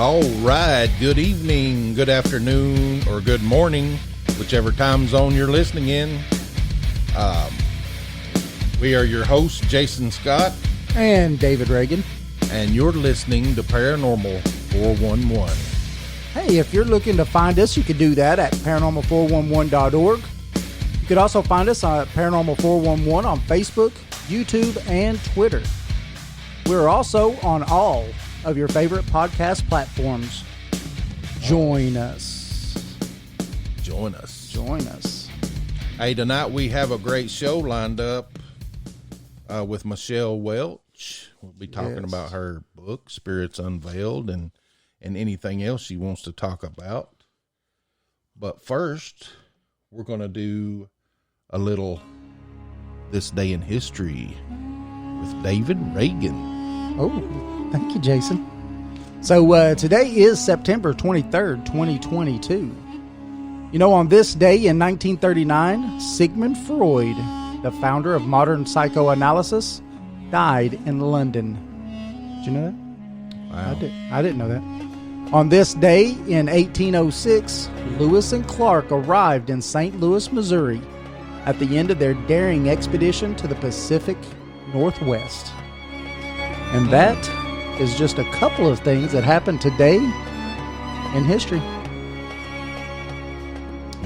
All right. Good evening, good afternoon, or good morning, whichever time zone you're listening in. We are your hosts, Jason Scott and David Reagan, and you're listening to Paranormal 411. Hey, if you're looking to find us, you can do that at paranormal411.org. You could also find us at Paranormal 411 on Facebook, YouTube, and Twitter. We're also on all of your favorite podcast platforms. Join us. Join us. Join us. Hey, tonight we have a great show lined up with Michelle Welch. We'll be talking about her book, Spirits Unveiled, and anything else she wants to talk about. But first, we're going to do a little This Day in History with David Reagan. Oh, thank you, Jason. So today is September 23rd, 2022. You know, on this day in 1939, Sigmund Freud, the founder of modern psychoanalysis, died in London. Did you know that? Wow. I didn't know that. On this day in 1806, Lewis and Clark arrived in St. Louis, Missouri, at the end of their daring expedition to the Pacific Northwest. And that is just a couple of things that happened today in history.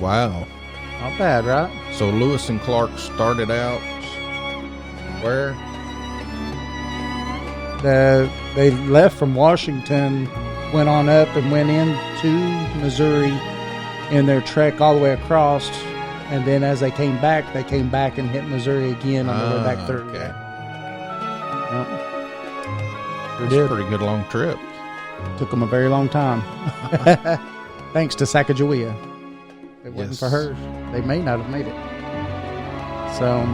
Wow. Not bad, right? So Lewis and Clark started out where? They left from Washington, went on up and went into Missouri in their trek all the way across. And then as they came back and hit Missouri again on the way back through. Okay. Yep. It's a pretty good long trip. Took them a very long time. Thanks to Sacagawea. If it wasn't for her, they may not have made it. So,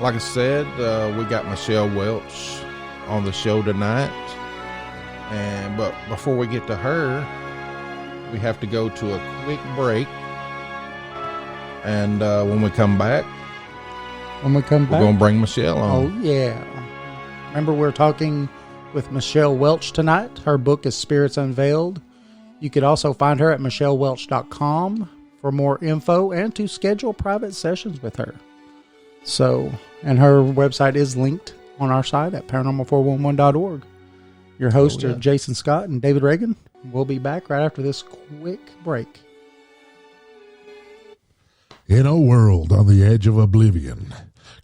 like I said, we got Michelle Welch on the show tonight. But before we get to her, we have to go to a quick break. And when we come back, we're going to bring Michelle on. Oh, yeah. Remember, we're talking with Michelle Welch tonight. Her book is Spirits Unveiled. You could also find her at michellewelch.com for more info and to schedule private sessions with her. So, and her website is linked on our site at paranormal411.org. Your hosts are Jason Scott and David Reagan. We'll be back right after this quick break. In a world on the edge of oblivion,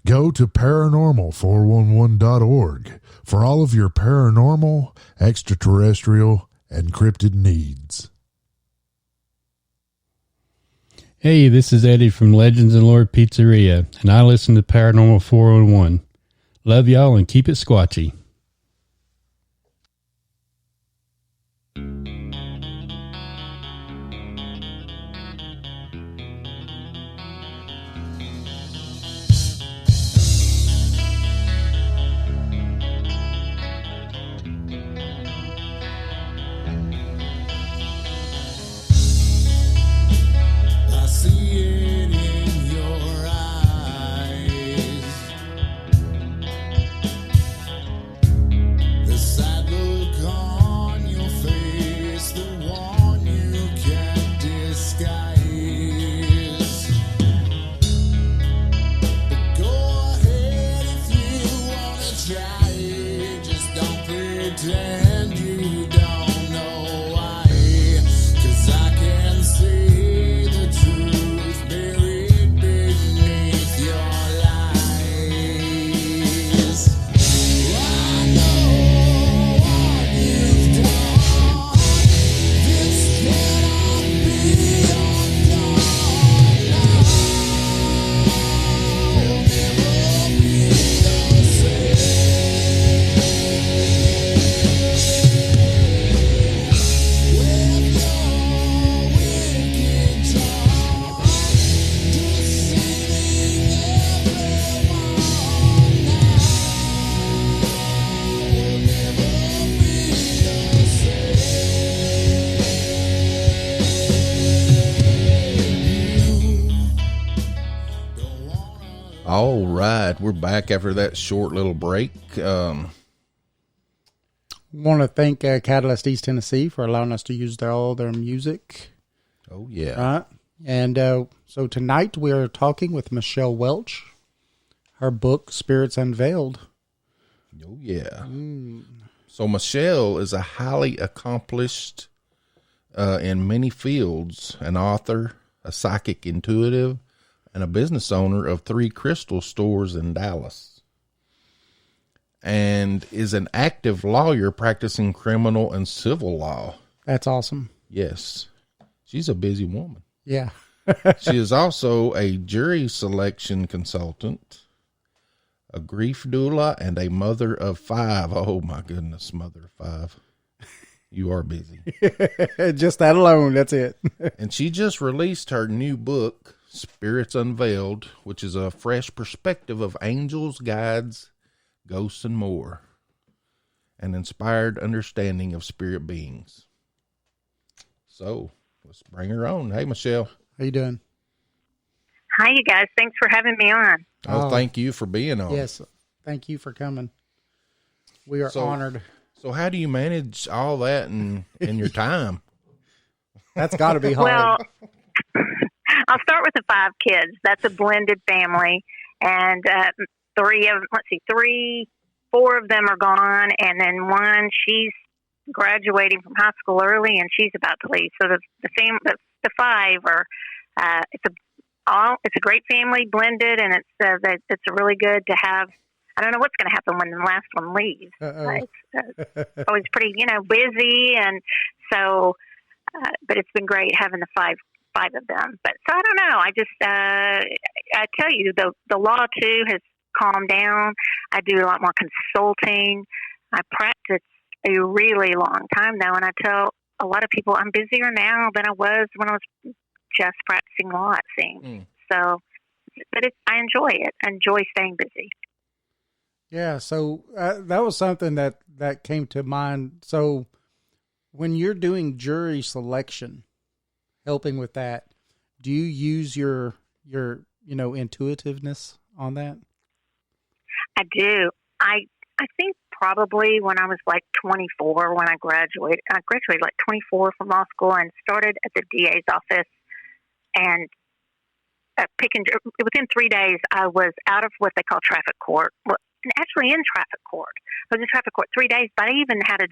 go to paranormal411.org for all of your paranormal, extraterrestrial, and cryptid needs. Hey, this is Eddie from Legends and Lore Pizzeria, and I listen to Paranormal 411. Love y'all and keep it squatchy. All right, we're back after that short little break. want to thank Catalyst East Tennessee for allowing us to use all their music. Oh, yeah. Right. And so tonight we are talking with Michelle Welch. Her book, Spirits Unveiled. Oh, yeah. So Michelle is a highly accomplished in many fields, an author, a psychic intuitive, and a business owner of 3 crystal stores in Dallas. And is an active lawyer practicing criminal and civil law. That's awesome. Yes. She's a busy woman. Yeah. She is also a jury selection consultant, a grief doula, and a mother of 5. Oh, my goodness, mother of 5. You are busy. Just that alone, that's it. And she just released her new book, Spirits Unveiled, which is a fresh perspective of angels, guides, ghosts, and more, an inspired understanding of spirit beings. So let's bring her on. Hey, Michelle. How you doing? Hi, you guys. Thanks for having me on. Oh, thank you for being on. Yes, thank you for coming. We are honored. So how do you manage all that in your time? That's got to be hard. Well, I'll start with the 5 kids. That's a blended family, and 4 of them are gone, and then one, she's graduating from high school early, and she's about to leave. So the 5 are it's a great family, blended, and it's really good to have. I don't know what's going to happen when the last one leaves. It's always pretty, busy, and so. But it's been great having the five of them. But so I don't know. I just I tell you, the law too has calmed down. I do a lot more consulting. I practice a really long time now, and I tell a lot of people I'm busier now than I was when I was just practicing law. It seems so, but I enjoy it. I enjoy staying busy. Yeah. So that was something that came to mind. So when you're doing jury selection, helping with that, do you use your intuitiveness on that? I do. I think probably when I was like 24, when I graduated like 24 from law school and started at the DA's office, and within 3 days I was out of what they call traffic court. Well, actually in traffic court. I was in traffic court 3 days, but I even had a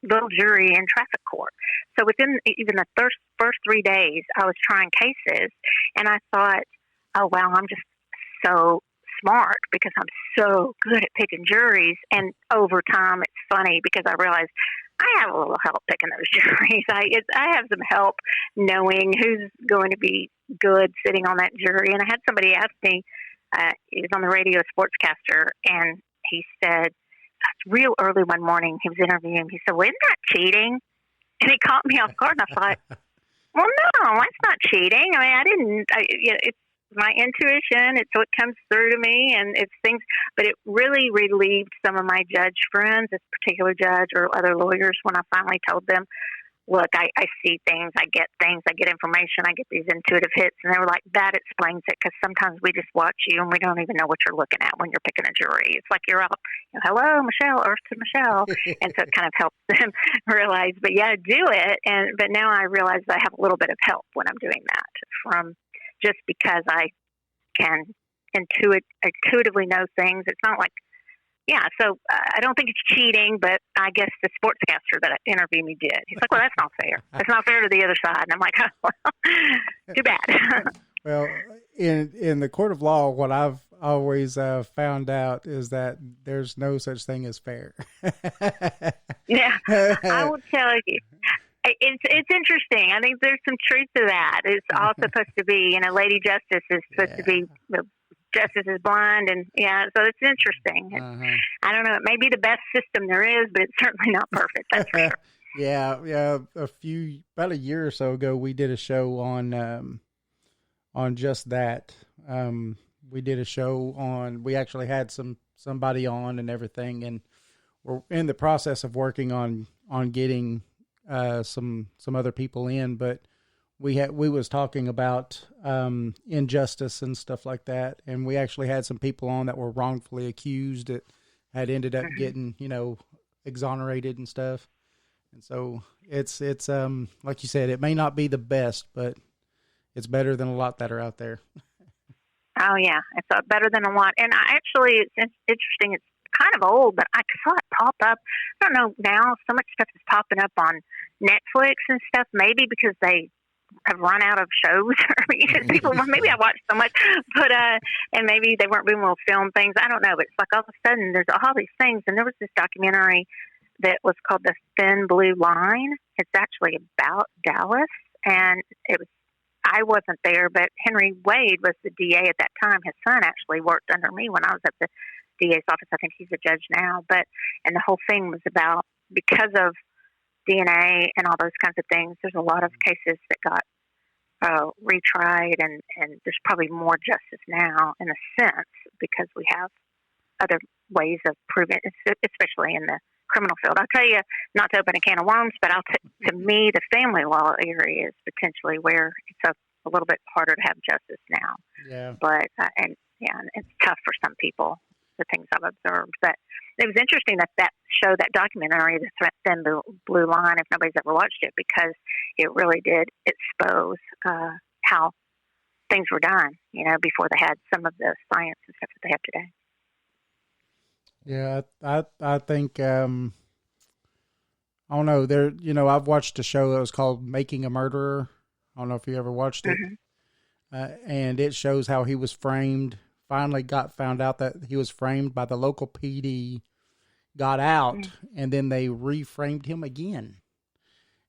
little jury in traffic court. So within even the first 3 days, I was trying cases, and I thought, oh, wow, I'm just so smart because I'm so good at picking juries. And over time, it's funny because I realized I have a little help picking those juries. I have some help knowing who's going to be good sitting on that jury. And I had somebody ask me, he was on the radio, sportscaster, and he said, real early one morning, he was interviewing, he said, well, isn't that cheating? And he caught me off guard, and I thought, well, no, that's not cheating. I mean, it's my intuition. It's what comes through to me, and it's things, but it really relieved some of my judge friends, this particular judge or other lawyers, when I finally told them, look, I see things, I get information, I get these intuitive hits. And they were like, that explains it, because sometimes we just watch you and we don't even know what you're looking at when you're picking a jury. It's like you're out, hello, Michelle, Earth to Michelle. And so it kind of helps them realize, but yeah, do it. But now I realize I have a little bit of help when I'm doing that, from just because I can intuitively know things. It's not like, yeah, so I don't think it's cheating, but I guess the sportscaster that interviewed me did. He's like, well, that's not fair. It's not fair to the other side. And I'm like, oh, well, too bad. Well, in the court of law, what I've always found out is that there's no such thing as fair. Yeah, I will tell you. It's interesting. I think there's some truth to that. It's all supposed to be, Lady Justice is supposed to be justice is blind, and so it's interesting. I don't know, it may be the best system there is, but it's certainly not perfect, that's for sure. Yeah. About a year or so ago, we did a show on just that. We did a show we actually had somebody on and everything, and we're in the process of working on getting some other people in, but we was talking about injustice and stuff like that, and we actually had some people on that were wrongfully accused that had ended up getting exonerated and stuff. And so it's like you said, it may not be the best, but it's better than a lot that are out there. Oh yeah, it's better than a lot. And it's interesting. It's kind of old, but I saw it pop up. I don't know now. So much stuff is popping up on Netflix and stuff. Maybe because they have run out of shows, or because people. Maybe I watched so much, but and maybe they weren't being able to film things. I don't know. But it's like all of a sudden there's all these things, and there was this documentary that was called The Thin Blue Line. It's actually about Dallas, and it was. I wasn't there, but Henry Wade was the DA at that time. His son actually worked under me when I was at the DA's office. I think he's a judge now. And the whole thing was about, because of DNA and all those kinds of things, there's a lot of cases that got retried, and there's probably more justice now in a sense because we have other ways of proving it, especially in the criminal field. I'll tell you, not to open a can of worms, but to me, the family law area is potentially where it's a little bit harder to have justice now. Yeah. But and it's tough for some people, the things I've observed. But it was interesting that documentary, The Thin Blue Line, if nobody's ever watched it, because it really did expose how things were done, before they had some of the science and stuff that they have today. Yeah, I think I don't know. I've watched a show that was called Making a Murderer. I don't know if you ever watched it, and it shows how he was framed. Finally, found out that he was framed by the local PD. Got out, and then they reframed him again.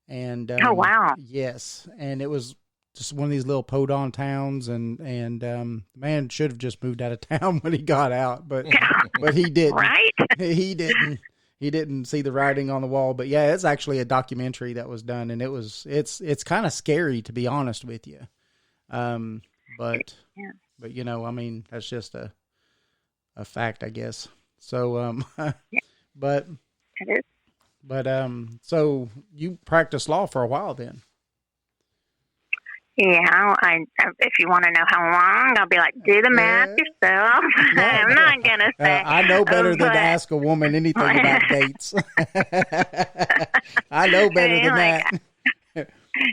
And oh wow, yes, and it was just one of these little podon towns, and the man should have just moved out of town when he got out, but he didn't. Right? He didn't see the writing on the wall. But yeah, it's actually a documentary that was done, and it's kind of scary, to be honest with you. But I mean, that's just a fact, I guess. So but it is. But so you practiced law for a while then. Yeah, if you want to know how long, I'll be like, do the math yourself. I'm not going to say. I know better than to ask a woman anything about dates. I know better than that.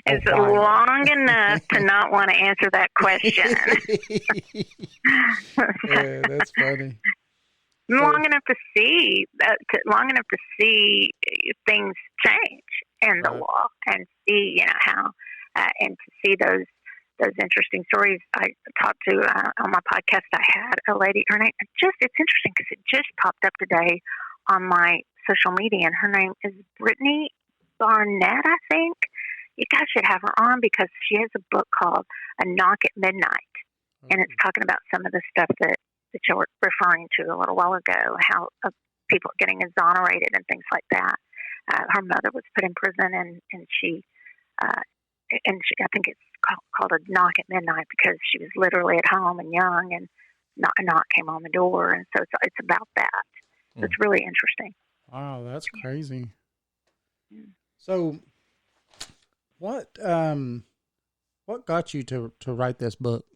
It's long enough to not want to answer that question. Yeah, that's funny. Long enough to see things change in the law, and see how. And to see those interesting stories. I talked to on my podcast. I had a lady. Her name it's interesting because it just popped up today on my social media, and her name is Brittany Barnett. I think you guys should have her on because she has a book called A Knock at Midnight, and it's talking about some of the stuff that you were referring to a little while ago, how people are getting exonerated and things like that. Her mother was put in prison, and she. I think it's called A Knock at Midnight because she was literally at home and young, and a knock came on the door, and so it's about that. So it's really interesting. Wow, that's crazy. Yeah. So, what got you to write this book?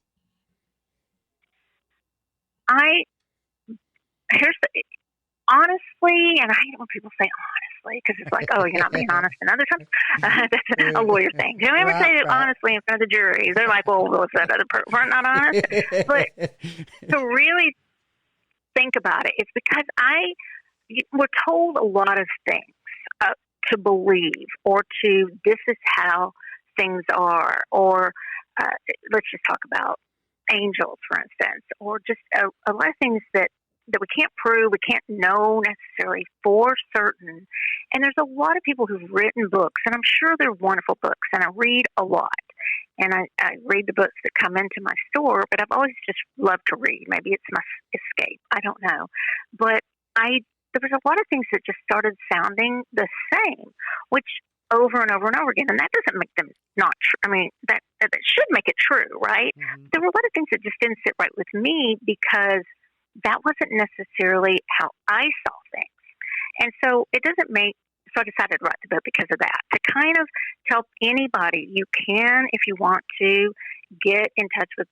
Honestly, and I hate it when people say honestly because it's like, oh, you're not being honest. And other times, that's a lawyer thing. Do you ever say it honestly in front of the jury? They're like, well, was that other person not honest? But to really think about it, it's because we're told a lot of things to believe, or this is how things are, or let's just talk about angels, for instance, or just a lot of things that we can't prove, we can't know necessarily for certain. And there's a lot of people who've written books, and I'm sure they're wonderful books, and I read a lot. And I read the books that come into my store, but I've always just loved to read. Maybe it's my escape. I don't know. But there was a lot of things that just started sounding the same, which over and over and over again. And that doesn't make them not true. I mean, that should make it true, right? Mm-hmm. There were a lot of things that just didn't sit right with me because that wasn't necessarily how I saw things. And so so I decided to write the book because of that, to kind of help anybody. You can, if you want to, get in touch with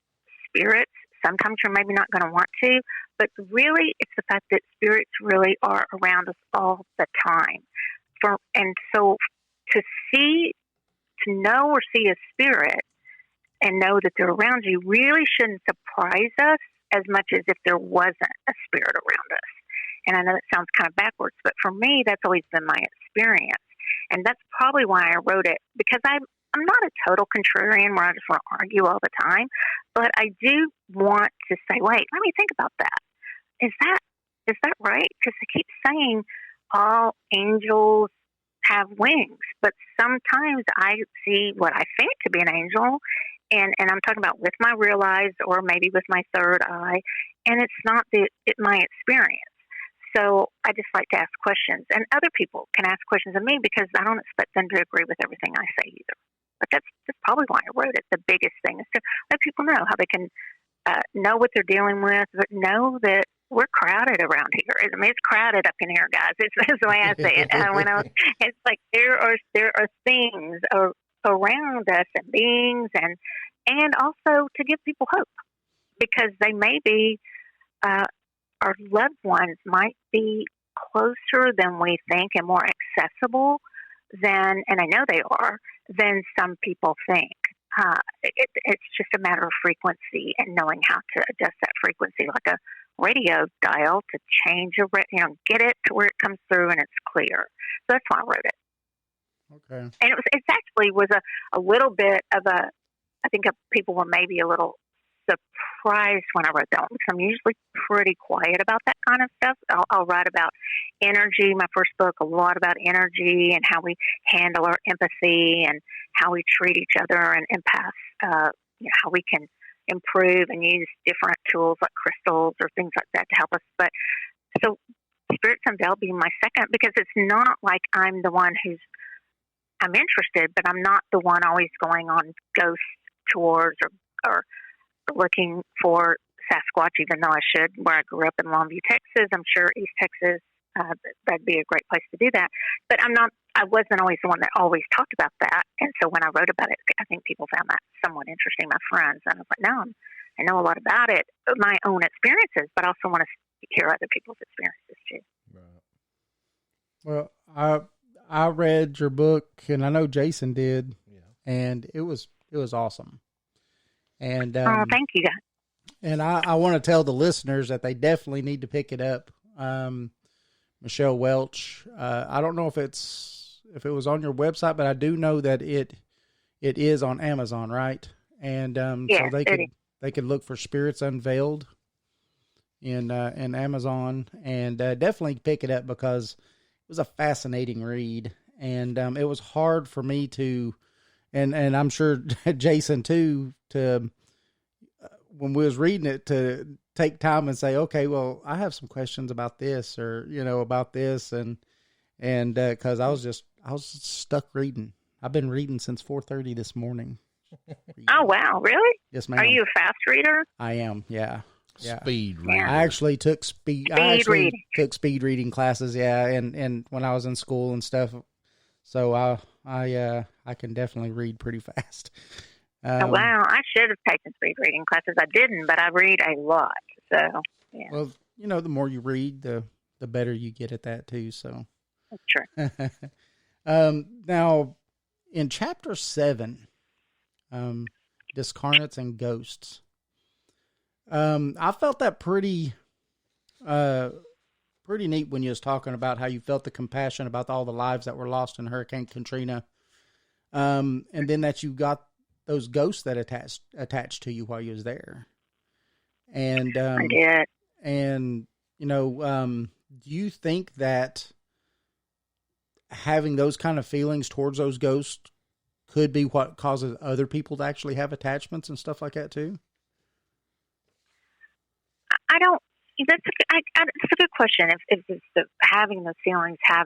spirits. Sometimes you're maybe not going to want to, But really, it's the fact that spirits really are around us all the time. And so to know or see a spirit and know that they're around you really shouldn't surprise us as much as if there wasn't a spirit around us. And I know that sounds kind of backwards, but for me, that's always been my experience. And that's probably why I wrote it, because I'm not a total contrarian where I just want to argue all the time, but I do want to say, wait, let me think about that. Is that right? Because I keep saying all angels have wings, but sometimes I see what I think to be an angel, and I'm talking about with my real eyes or maybe with my third eye, and it's not my experience. So I just like to ask questions, and other people can ask questions of me because I don't expect them to agree with everything I say either. But that's probably why I wrote it. The biggest thing is to let people know how they can know what they're dealing with, but know that we're crowded around here. I mean, it's crowded up in here, guys. It's the way I say it. It's like there are things around us and beings, and also to give people hope, because they may be our loved ones might be closer than we think and more accessible than, and I know they are, than some people think. It's just a matter of frequency and knowing how to adjust that frequency, like a radio dial, to change get it to where it comes through and it's clear. So that's why I wrote it. Okay. And it actually was a little bit of I think people were maybe a little surprised when I wrote that one, because I'm usually pretty quiet about that kind of stuff. I'll write about energy. My first book, a lot about energy and how we handle our empathy and how we treat each other and pass, how we can improve and use different tools like crystals or things like that to help us. But so Spirits Unveiled being my second, because it's not like I'm the one I'm interested, but I'm not the one always going on ghost tours or looking for Sasquatch, even though I should. Where I grew up in Longview, Texas, I'm sure East Texas, that'd be a great place to do that. But I wasn't always the one that always talked about that. And so when I wrote about it, I think people found that somewhat interesting, my friends. And I was like, no, I know a lot about it, my own experiences, but I also want to hear other people's experiences too. Right. Well, I read your book, and I know Jason did, and it was awesome. And thank you, guys. And I want to tell the listeners that they definitely need to pick it up. Michelle Welch. I don't know if it was on your website, but I do know that it is on Amazon, right? And so they could look for Spirits Unveiled in Amazon, and definitely pick it up, because it was a fascinating read, and it was hard for me to, and I'm sure Jason too, to when we was reading it, to take time and say, okay, well, I have some questions about this, or about this, and because I was stuck reading. I've been reading since 4:30 this morning. Oh wow, really? Yes, ma'am. Are you a fast reader? I am. Yeah. Speed reading. I actually took speed reading classes. Yeah, and when I was in school and stuff, so I can definitely read pretty fast. Wow, I should have taken speed reading classes. I didn't, but I read a lot. So yeah. Well, the more you read, the better you get at that too. So that's true. Now, in chapter 7, discarnates and ghosts. I felt that pretty neat when you was talking about how you felt the compassion about all the lives that were lost in Hurricane Katrina. And then that you got those ghosts that attached to you while you was there. And, I did. And, do you think that having those kind of feelings towards those ghosts could be what causes other people to actually have attachments and stuff like that too? That's a good question. If it's having those feelings, I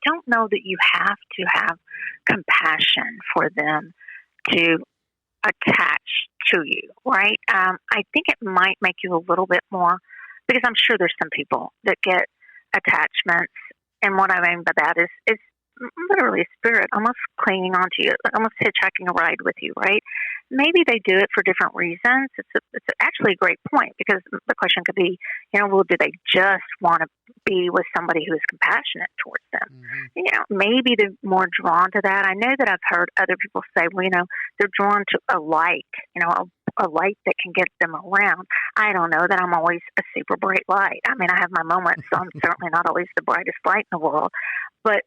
don't know that you have to have compassion for them to attach to you, right? I think it might make you a little bit more, because I'm sure there's some people that get attachments, and what I mean by that is literally a spirit almost clinging onto you, almost hitchhiking a ride with you, right? maybe they do it for different reasons. It's actually a great point, because the question could be, well, do they just want to be with somebody who is compassionate towards them? Maybe they're more drawn to that. I know that I've heard other people say, well, they're drawn to a light, a light that can get them around. I don't know that I'm always a super bright light. I mean, I have my moments, so I'm certainly not always the brightest light in the world, but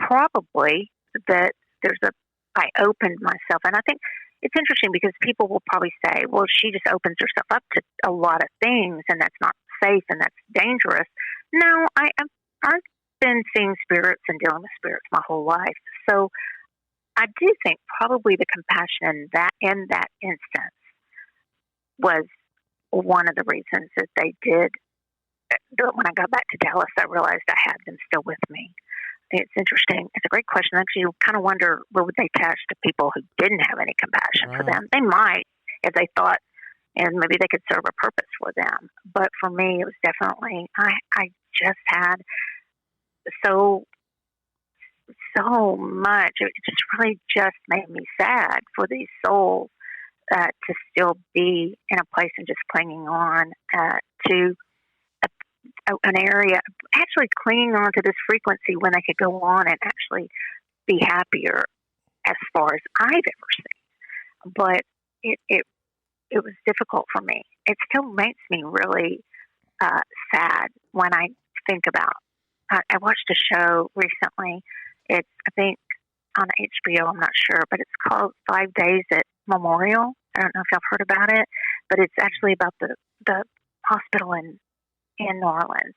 probably that I opened myself. And I think it's interesting, because people will probably say, well, she just opens herself up to a lot of things, and that's not safe and that's dangerous. No, I've been seeing spirits and dealing with spirits my whole life. So I do think probably the compassion in that instance was one of the reasons that they did. When I got back to Dallas, I realized I had them still with me. It's interesting. It's a great question. Actually, you kind of wonder, where would they attach to people who didn't have any compassion for them? They might, if they thought, and maybe they could serve a purpose for them. But for me, it was definitely, I just had so much. It just really just made me sad for these souls to still be in a place and just clinging on to an area, actually clinging on to this frequency when they could go on and actually be happier, as far as I've ever seen. But it was difficult for me. It still makes me really sad when I think about. I watched a show recently. It's, I think, on HBO. I'm not sure, but it's called 5 Days at Memorial. I don't know if y'all heard about it, but it's actually about the hospital in New Orleans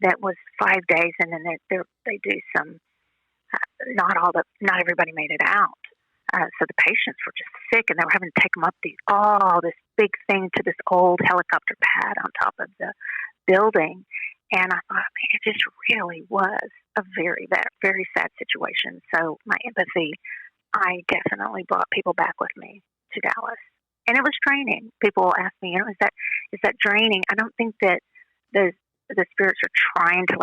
that was 5 days, and then they do some. Not everybody made it out. So the patients were just sick, and they were having to take them up this big thing to this old helicopter pad on top of the building. And I thought, man, it just really was a very, very sad situation. So my empathy, I definitely brought people back with me to Dallas, and it was draining. People ask me, is that draining? I don't think that the spirits are trying to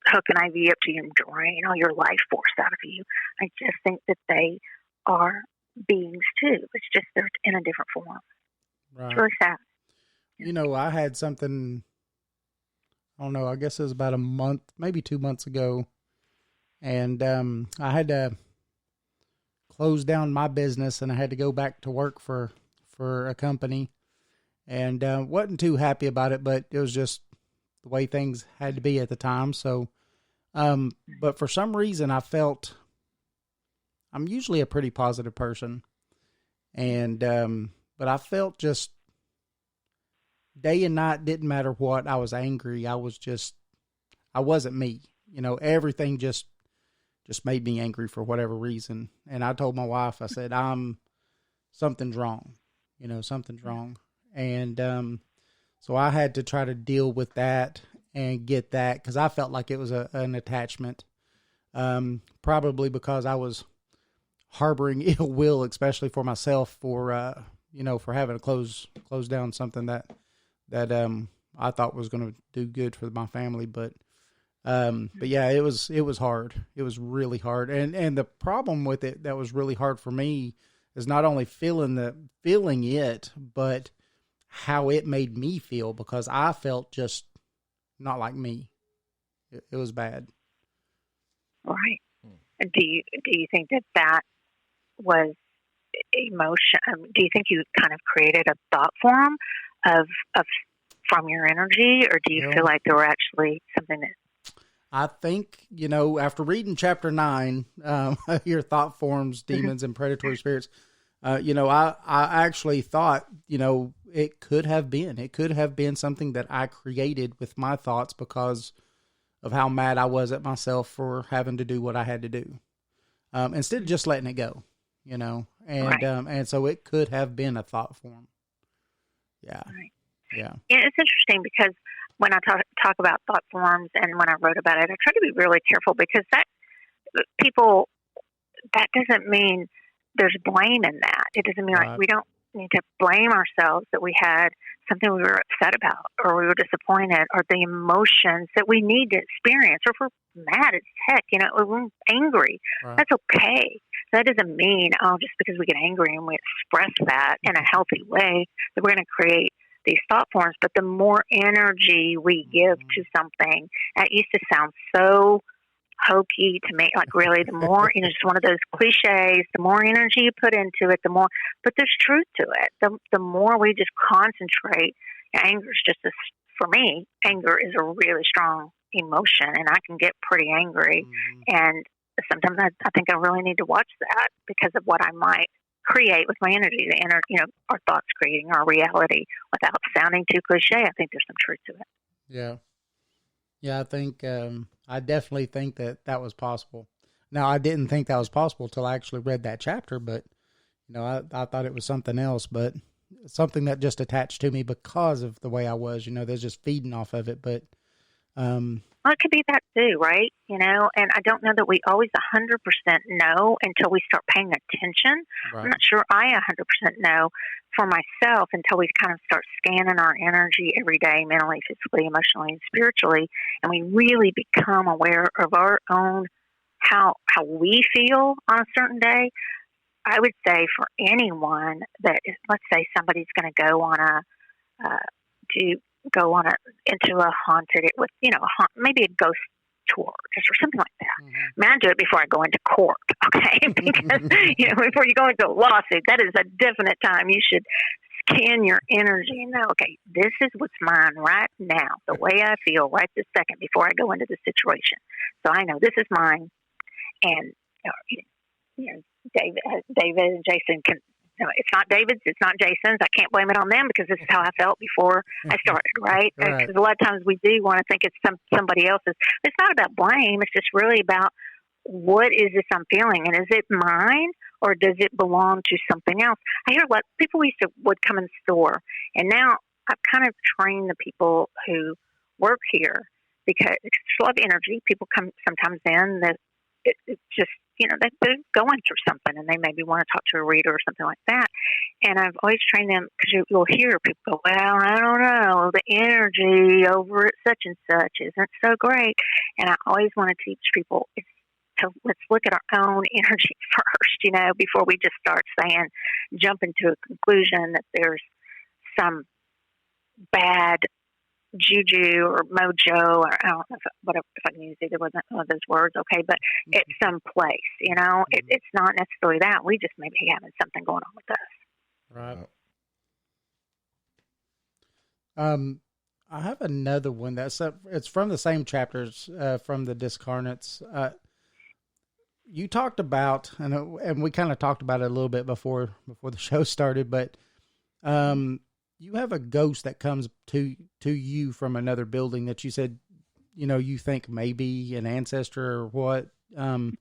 hook an IV up to you and drain all your life force out of you. I just think that they are beings too. It's just they're in a different form. Right. It's really sad. I had something, I don't know, I guess it was about a month, maybe 2 months ago. And I had to close down my business, and I had to go back to work for a company. And wasn't too happy about it, but it was just the way things had to be at the time. So, but for some reason I felt, I'm usually a pretty positive person. And, but I felt just day and night, didn't matter what, I was angry. I wasn't me, everything just made me angry for whatever reason. And I told my wife, I said, something's wrong, something's wrong. And, so I had to try to deal with that and get that, because I felt like it was an attachment, probably because I was harboring ill will, especially for myself, for having to close down something that I thought was going to do good for my family. But yeah, it was hard. It was really hard. And the problem with it that was really hard for me is not only feeling it, but how it made me feel, because I felt just not like me. It was bad. Right. Do you think that was emotion? Do you think you kind of created a thought form of from your energy, or do you feel like there were actually something that? I think, after reading chapter 9, your thought forms, demons and predatory spirits, I actually thought, it could have been something that I created with my thoughts because of how mad I was at myself for having to do what I had to do. Instead of just letting it go, and, right. And so it could have been a thought form. Yeah. Right. Yeah. It's interesting, because when I talk about thought forms and when I wrote about it, I try to be really careful, because that doesn't mean there's blame in that. It doesn't mean right. like we don't need to blame ourselves that we had something we were upset about, or we were disappointed, or the emotions that we need to experience, or if we're mad as heck, or we're angry. Right. That's okay. So that doesn't mean, just because we get angry and we express that in a healthy way, that we're going to create these thought forms. But the more energy we give to something, that used to sound so hokey to me, like really the more, just one of those cliches, the more energy you put into it, the more, but there's truth to it. The more we just concentrate, anger is just for me, anger is a really strong emotion, and I can get pretty angry. And sometimes I think I really need to watch that because of what I might create with my energy, our thoughts creating our reality without sounding too cliche. I think there's some truth to it. Yeah, I think I definitely think that was possible. Now, I didn't think that was possible till I actually read that chapter, but I thought it was something else, but something that just attached to me because of the way I was. There's just feeding off of it, but well, it could be that too, right? And I don't know that we always 100% know until we start paying attention. Right. I'm not sure I 100% know for myself until we kind of start scanning our energy every day, mentally, physically, emotionally, and spiritually, and we really become aware of our own, how we feel on a certain day. I would say for anyone that, let's say somebody's going to go on into a haunted, with, maybe a ghost tour just or something like that. I mean, I do it before I go into court, okay? Because, before you go into a lawsuit, that is a definite time you should scan your energy and know, okay, this is what's mine right now, the way I feel right this second before I go into the situation. So I know this is mine, and, David and Jason can, it's not David's, it's not Jason's. I can't blame it on them because this is how I felt before I started, right? Because a lot of times we do want to think it's somebody else's. It's not about blame. It's just really about, what is this I'm feeling? And is it mine, or does it belong to something else? I hear a lot, people would come in the store, and now I've kind of trained the people who work here, because it's a lot of energy. People come sometimes in that it's just, they're going through something and they maybe want to talk to a reader or something like that. And I've always trained them, because you'll hear people go, well, I don't know, the energy over at such and such isn't so great. And I always want to teach people, let's look at our own energy first, before we just start jumping to a conclusion that there's some bad juju or mojo, or I don't know if I can use either one of those words, okay, but it's some place, it's not necessarily that. We just may be having something going on with us. Right. I have another one it's from the same chapters, from the Discarnates. You talked about, and we kind of talked about it a little bit before the show started, but you have a ghost that comes to you from another building that you said, you think maybe an ancestor or what. And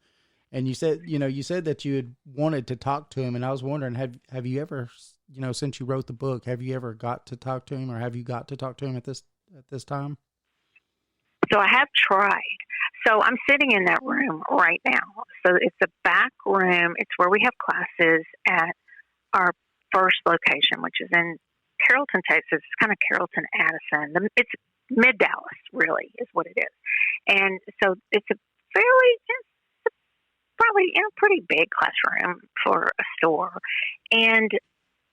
you said that you had wanted to talk to him, and I was wondering, have you ever, since you wrote the book, have you ever got to talk to him, or have you got to talk to him at this time? So I have tried. So I'm sitting in that room right now. So it's a back room. It's where we have classes at our first location, which is in Carrollton, Texas. It's kind of Carrollton, Addison. It's mid-Dallas, really, is what it is. And so it's probably pretty big classroom for a store. And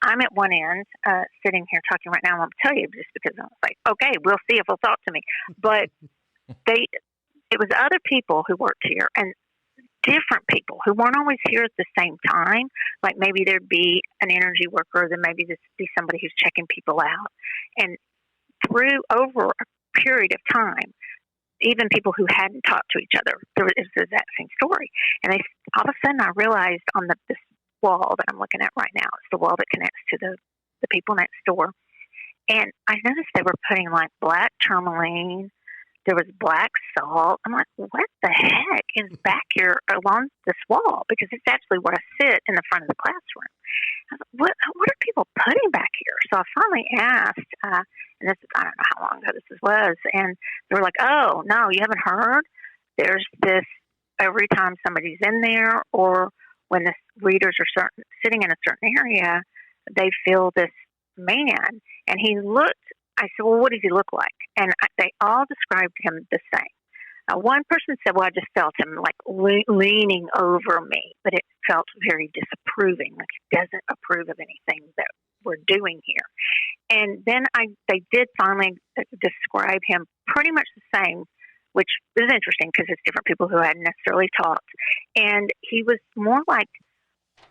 I'm at one end, sitting here talking right now. I won't tell you just because I was like, okay, we'll see if he'll talk to me. But it was other people who worked here, and different people who weren't always here at the same time. Like maybe there'd be an energy worker, then maybe this be somebody who's checking people out. And over a period of time, even people who hadn't talked to each other, it was the exact same story. And all of a sudden I realized on this wall that I'm looking at right now, it's the wall that connects to the people next door. And I noticed they were putting like black tourmaline. There was black salt. I'm like, what the heck is back here along this wall? Because it's actually where I sit in the front of the classroom. I was like, what are people putting back here? So I finally asked, and this is, I don't know how long ago this was, and they were like, oh, no, you haven't heard? There's this, every time somebody's in there, or when the readers are sitting in a certain area, they feel this man. And he looked, I said, well, what does he look like? And they all described him the same. One person said, well, I just felt him like leaning over me, but it felt very disapproving, like he doesn't approve of anything that we're doing here. And then they did finally describe him pretty much the same, which is interesting because it's different people who hadn't necessarily talked. And he was more like,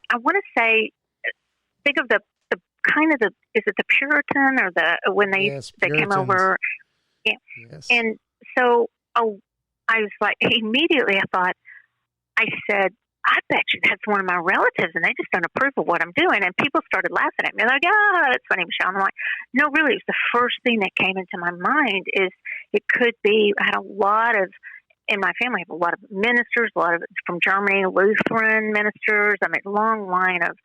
I want to say, think of the kind of is it the Puritan or when they came over? Yeah. Yes. And so, I was like, immediately I said, I bet you that's one of my relatives and they just don't approve of what I'm doing. And people started laughing at me like, that's funny, Michelle. And I'm like, no, really, it was the first thing that came into my mind is it could be, I had a lot of, in my family, I have a lot of ministers, a lot of it's from Germany, Lutheran ministers. I mean, a long line of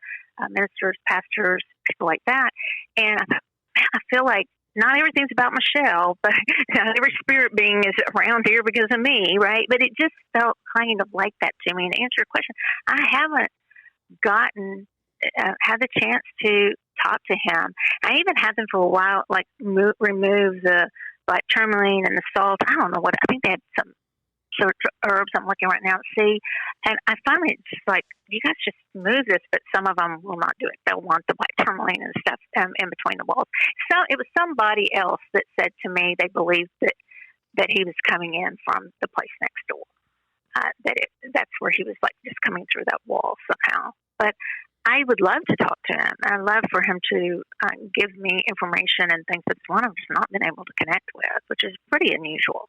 ministers, pastors, people like that. And I thought, man, I feel like not everything's about Michelle, but not every spirit being is around here because of me, right? But it just felt kind of like that to me. And to answer your question, I haven't had the chance to talk to him. I even had them for a while, like remove the like tourmaline and the salt. I don't know what, I think they had some herbs I'm looking right now to see. And I finally just like, you guys just move this, but some of them will not do it. They'll want the white tourmaline and stuff in between the walls. So it was somebody else that said to me they believed that he was coming in from the place next door. That's where he was like just coming through that wall somehow. But I would love to talk to him. I'd love for him to give me information and things that one I've just not been able to connect with, which is pretty unusual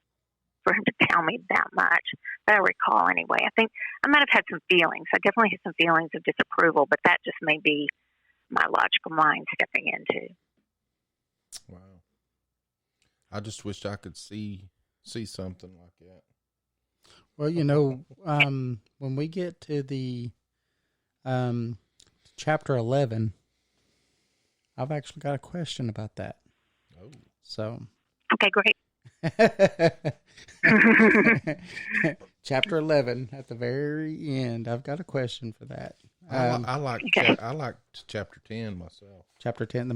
for him to tell me that much. That I recall anyway. I think I might have had some feelings. I definitely had some feelings of disapproval, but that just may be my logical mind stepping into. Wow. I just wish I could see something like that. Well, when we get to the chapter 11, I've actually got a question about that. Oh. So. Okay, great. Chapter 11 at the very end. I've got a question for that. I like chapter 10 myself. Chapter 10, the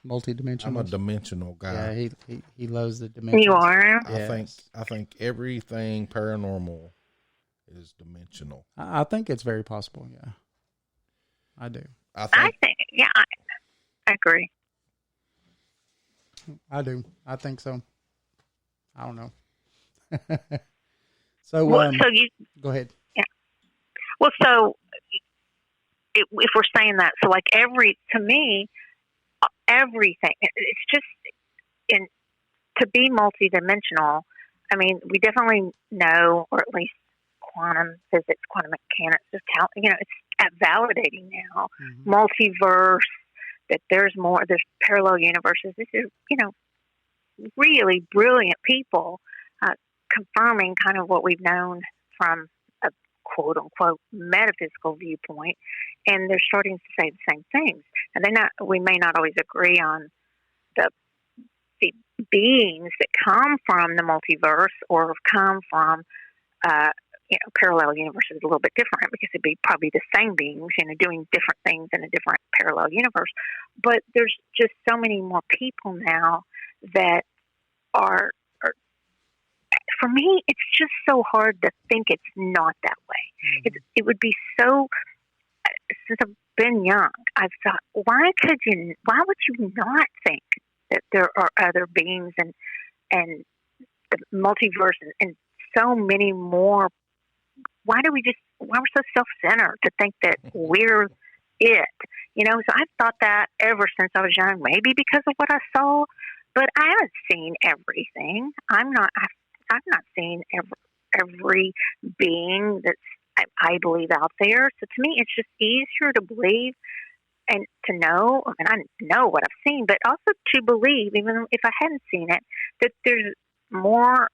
multi-dimensional. I'm a dimensional guy. Yeah, he loves the dimensions. You are. Yes. I think everything paranormal is dimensional. I think it's very possible. Yeah, I do. I agree. I do. I think so. I don't know. So you go ahead. Yeah. Well, so if we're saying that, so like to me, everything, it's just to be multidimensional. I mean, we definitely know, or at least quantum physics, quantum mechanics, just how, it's validating now. Mm-hmm. Multiverse, that there's parallel universes. This is, really brilliant people confirming kind of what we've known from a quote unquote metaphysical viewpoint, and they're starting to say the same things. And we may not always agree on the beings that come from the multiverse or come from parallel universes. A little bit different because it'd be probably the same beings, doing different things in a different parallel universe. But there's just so many more people now that are for me, it's just so hard to think it's not that way. Mm-hmm. It would be so, since I've been young, I've thought, why would you not think that there are other beings and the multiverse and so many more? Why we're so self-centered to think that we're it? So I've thought that ever since I was young, maybe because of what I saw, but I haven't seen everything. I've not seen every being that's I believe out there. So to me, it's just easier to believe and to know. I mean, I know what I've seen, but also to believe, even if I hadn't seen it, that there's more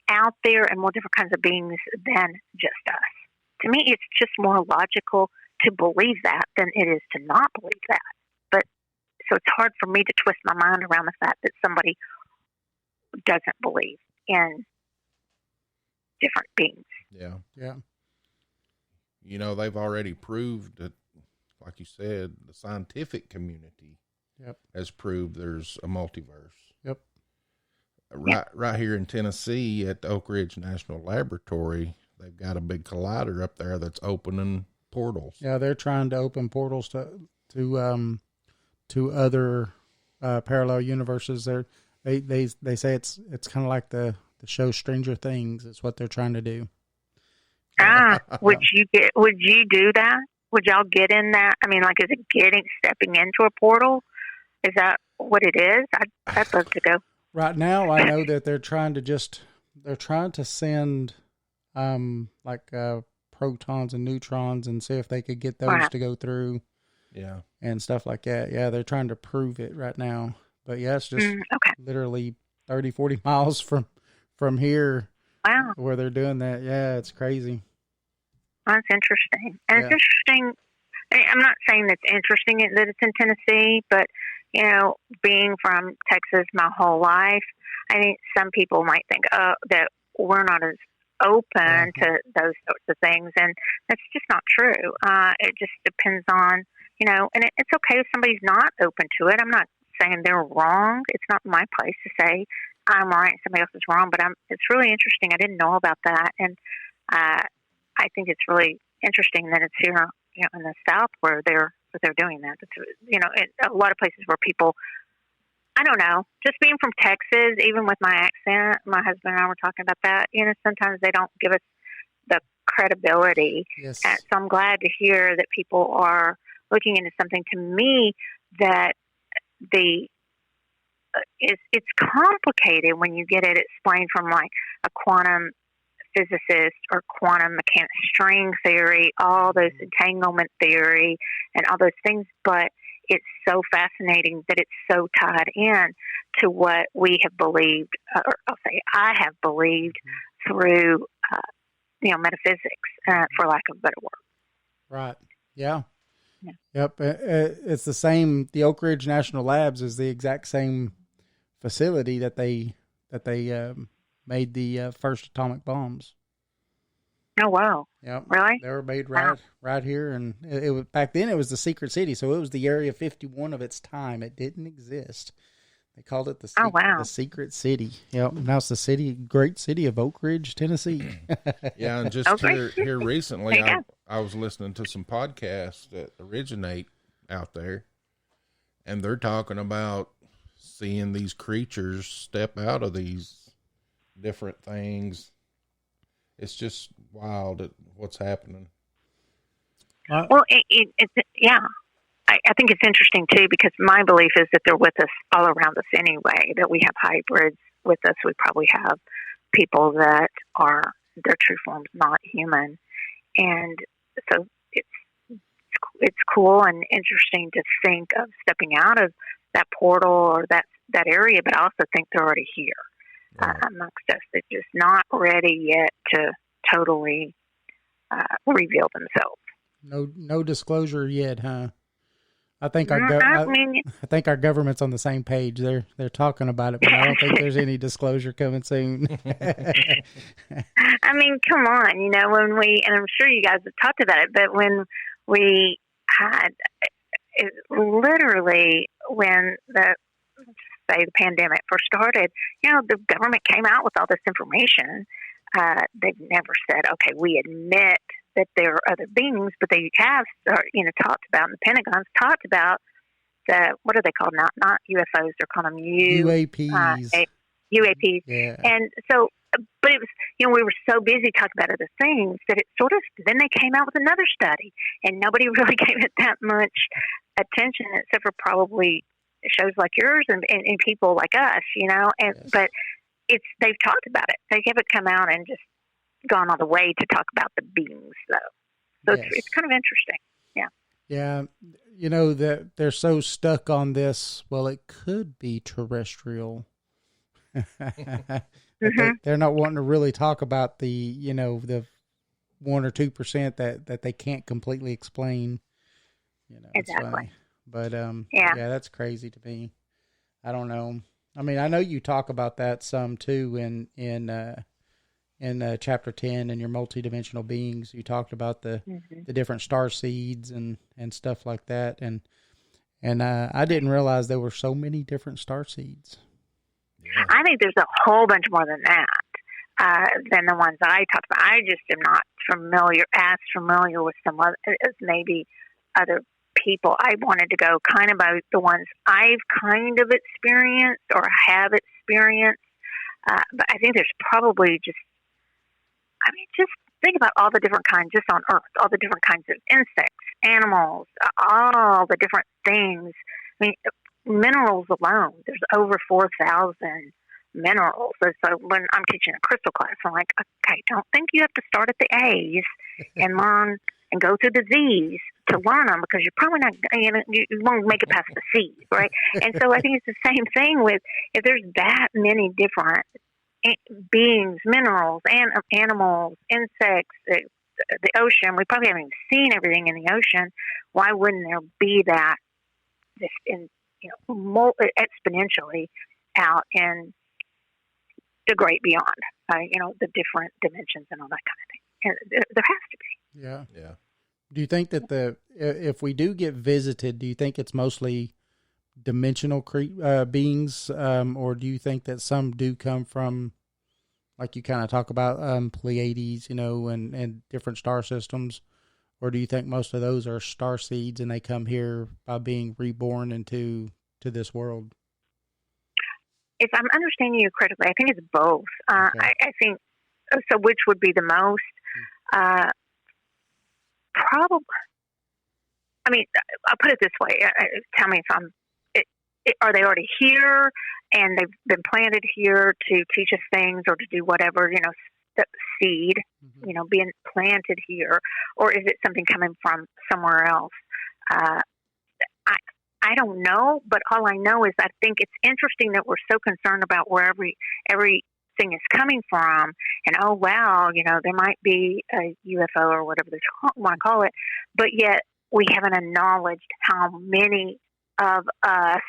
out there and more different kinds of beings than just us. To me, it's just more logical to believe that than it is to not believe that. But so it's hard for me to twist my mind around the fact that somebody doesn't believe in different beings. Yeah. Yeah. They've already proved that, like you said, the scientific community has proved there's a multiverse. Yep. right here in Tennessee at the Oak Ridge National Laboratory, they've got a big collider up there that's opening portals. Yeah, they're trying to open portals to other parallel universes. They say it's kind of like the show Stranger Things. It's what they're trying to do. Would you do that? Would y'all get in that? I mean, like, is it stepping into a portal? Is that what it is? I'd love to go. Right now, I know that they're trying to send protons and neutrons and see if they could get those to go through. Yeah. And stuff like that. Yeah, they're trying to prove it right now. But yeah, it's just literally 30, 40 miles from here. Wow. Where they're doing that. Yeah, it's crazy. That's interesting. And it's interesting. I'm not saying it's interesting that it's in Tennessee, but, you know, being from Texas my whole life, I think some people might think, that we're not as open to those sorts of things. And that's just not true. It just depends on, you know, and it's okay if somebody's not open to it. I'm not saying they're wrong. It's not my place to say I'm right and somebody else is wrong, but it's really interesting. I didn't know about that. And I think it's really interesting that it's here, you know, in the South where they're doing that. It's, you know, a lot of places where people, I don't know, just being from Texas, even with my accent, my husband and I were talking about that, you know, sometimes they don't give us the credibility. Yes. So I'm glad to hear that people are looking into something, to me, that it's complicated when you get it explained from like a quantum physicist or quantum mechanics, string theory, all those entanglement theory and all those things, but it's so fascinating that it's so tied in to what we have believed, or I'll say I have believed through, you know, metaphysics, for lack of a better word. Right. Yeah. Yeah. Yep. It's the same. The Oak Ridge National Labs is the exact same facility that they made the first atomic bombs. Oh, wow. Yep. Really? They were made right here. And it was, back then it was the secret city. So it was the Area 51 of its time. It didn't exist. They called it the secret city. Yep. Now it's the great city of Oak Ridge, Tennessee. Yeah. And just here recently, I was listening to some podcasts that originate out there, and they're talking about seeing these creatures step out of these different things. It's just wild at what's happening. Well, it's I think it's interesting too, because my belief is that they're with us all around us anyway, that we have hybrids with us. We probably have people that are their true forms not human. And so it's cool and interesting to think of stepping out of that portal or that area, but I also think they're already here amongst us. They're just not ready yet to totally reveal themselves. No disclosure yet, huh? I think I think our government's on the same page. They're talking about it, but I don't think there's any disclosure coming soon. I mean, come on, you know, and I'm sure you guys have talked about it, but when we had literally when the pandemic first started, you know, the government came out with all this information. They've never said, okay, we admit that there are other beings, but they have, you know, talked about, and the Pentagon's talked about what are they called? Not UFOs, they're called them UAPs. UAPs. Yeah. And so, but it was, you know, we were so busy talking about other things that it sort of, then they came out with another study, and nobody really gave it that much attention, except for probably shows like yours and people like us, you know, but they've talked about it. They haven't come out and just gone all the way to talk about the beings, though. So it's kind of interesting. Yeah. Yeah. You know, that they're so stuck on this. Well, it could be terrestrial. They're not wanting to really talk about the, you know, the 1 or 2% that they can't completely explain. You know, exactly. But yeah, that's crazy to me. I don't know. I mean, I know you talk about that some too in chapter 10 in your multidimensional beings. You talked about the different star seeds and stuff like that, and I didn't realize there were so many different star seeds. I think there's a whole bunch more than that than the ones that I talked about. I just am not as familiar with some other, as maybe other people. I wanted to go kind of by the ones I've kind of experienced or have experienced. But I think there's probably just think about all the different kinds just on Earth, all the different kinds of insects, animals, all the different things. I mean, minerals alone, there's over 4,000 minerals. So when I'm teaching a crystal class, I'm like, okay, don't think you have to start at the A's and learn and go through the Z's to learn them, because you're probably not, you won't make it past the C's, right? And so I think it's the same thing with, if there's that many different beings, minerals, and animals, insects, the ocean. We probably haven't even seen everything in the ocean. Why wouldn't there be that exponentially out in the great beyond? The different dimensions and all that kind of thing. There has to be. Yeah. Yeah. Do you think that if we do get visited, do you think it's mostly dimensional beings, or do you think that some do come from, like you kind of talk about, Pleiades, and different star systems, or do you think most of those are star seeds and they come here by being reborn into this world? If I'm understanding you correctly, I think it's both. Okay. I think so. Which would be the most? Probably. I mean, I'll put it this way. Tell me if are they already here and they've been planted here to teach us things or to do whatever, the seed, being planted here, or is it something coming from somewhere else? I don't know, but all I know is I think it's interesting that we're so concerned about where everything is coming from, and oh wow, there might be a UFO or whatever they want to call it, but yet we haven't acknowledged how many of us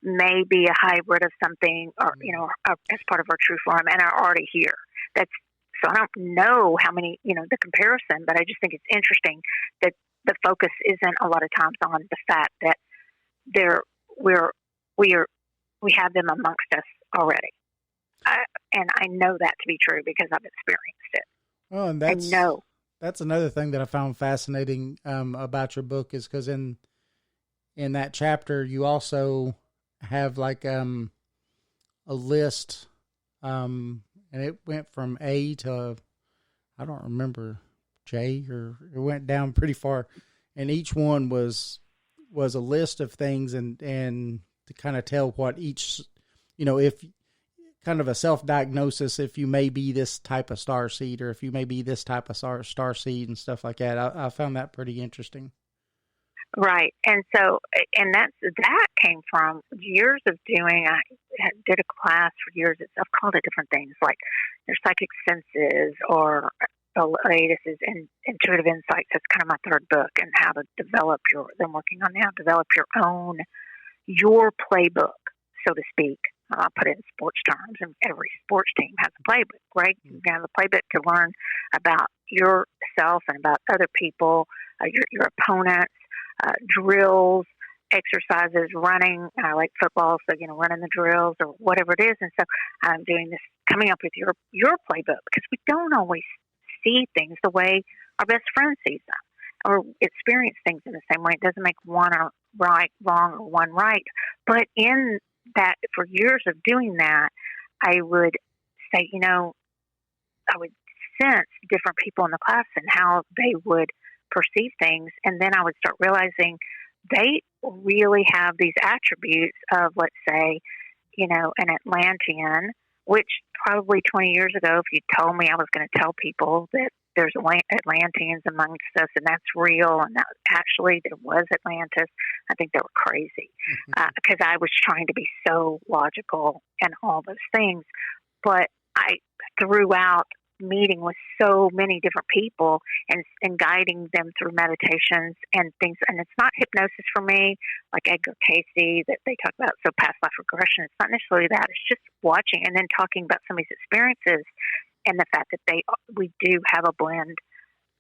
may be a hybrid of something, or as part of our true form, and are already here. So I don't know how many, the comparison, but I just think it's interesting that the focus isn't a lot of times on the fact that we have them amongst us already. And I know that to be true because I've experienced it. Oh, and that's another thing that I found fascinating about your book, is because in that chapter you also have like a list, and it went from A to, I don't remember, J, or it went down pretty far, and each one was a list of things, and to kind of tell what each, if kind of a self-diagnosis, if you may be this type of star seed, or if you may be this type of star seed and stuff like that. I found that pretty interesting. Right. And so, and that came from years of doing, I did a class for years. I've called it different things, like your psychic senses, or the latest is intuitive insights. That's kind of my third book, and how to develop I'm working on now, develop your playbook, so to speak. I'll put it in sports terms, and every sports team has a playbook, right? You have a playbook to learn about yourself and about other people, your opponents, drills, exercises, running, like football, so, running the drills or whatever it is. And so I'm doing this, coming up with your playbook, because we don't always see things the way our best friend sees them, or experience things in the same way. It doesn't make one wrong or one right. But in that, for years of doing that, I would say, I would sense different people in the class and how they would perceive things. And then I would start realizing they really have these attributes of, let's say, an Atlantean, which probably 20 years ago, if you told me I was going to tell people that there's Atlanteans amongst us and that's real, and that actually there was Atlantis, I think they were crazy, because I was trying to be so logical and all those things. But throughout meeting with so many different people and guiding them through meditations and things, and it's not hypnosis for me, like Edgar Cayce that they talk about, so past life regression, it's not necessarily that, it's just watching and then talking about somebody's experiences and the fact that we do have a blend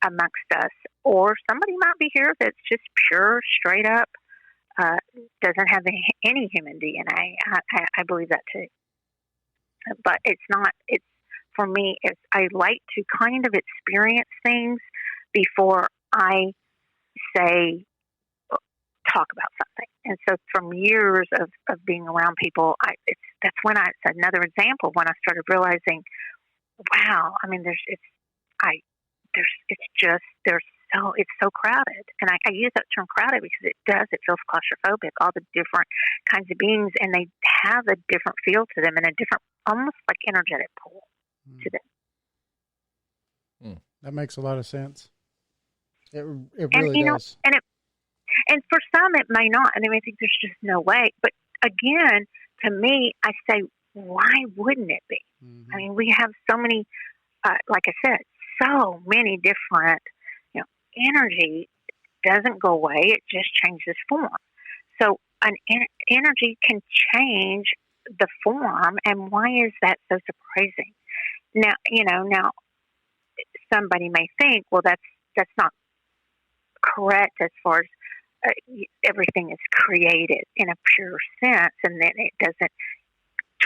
amongst us, or somebody might be here that's just pure, straight up, doesn't have any human DNA. I believe that too. but it's not. It's for me. It's I like to kind of experience things before I say talk about something. And so from years of being around people, that's when it's another example when I started realizing, wow, I mean, it's so crowded. And I use that term crowded because it feels claustrophobic, all the different kinds of beings, and they have a different feel to them and a different, almost like energetic pull to them. That makes a lot of sense. It really does. And for some, it may not. And they may think there's just no way. But again, to me, I say, why wouldn't it be? Mm-hmm. I mean, we have so many, like I said, so many different, energy doesn't go away. It just changes form. So an energy can change the form. And why is that so surprising? Now somebody may think, well, that's not correct as far as everything is created in a pure sense, and then it doesn't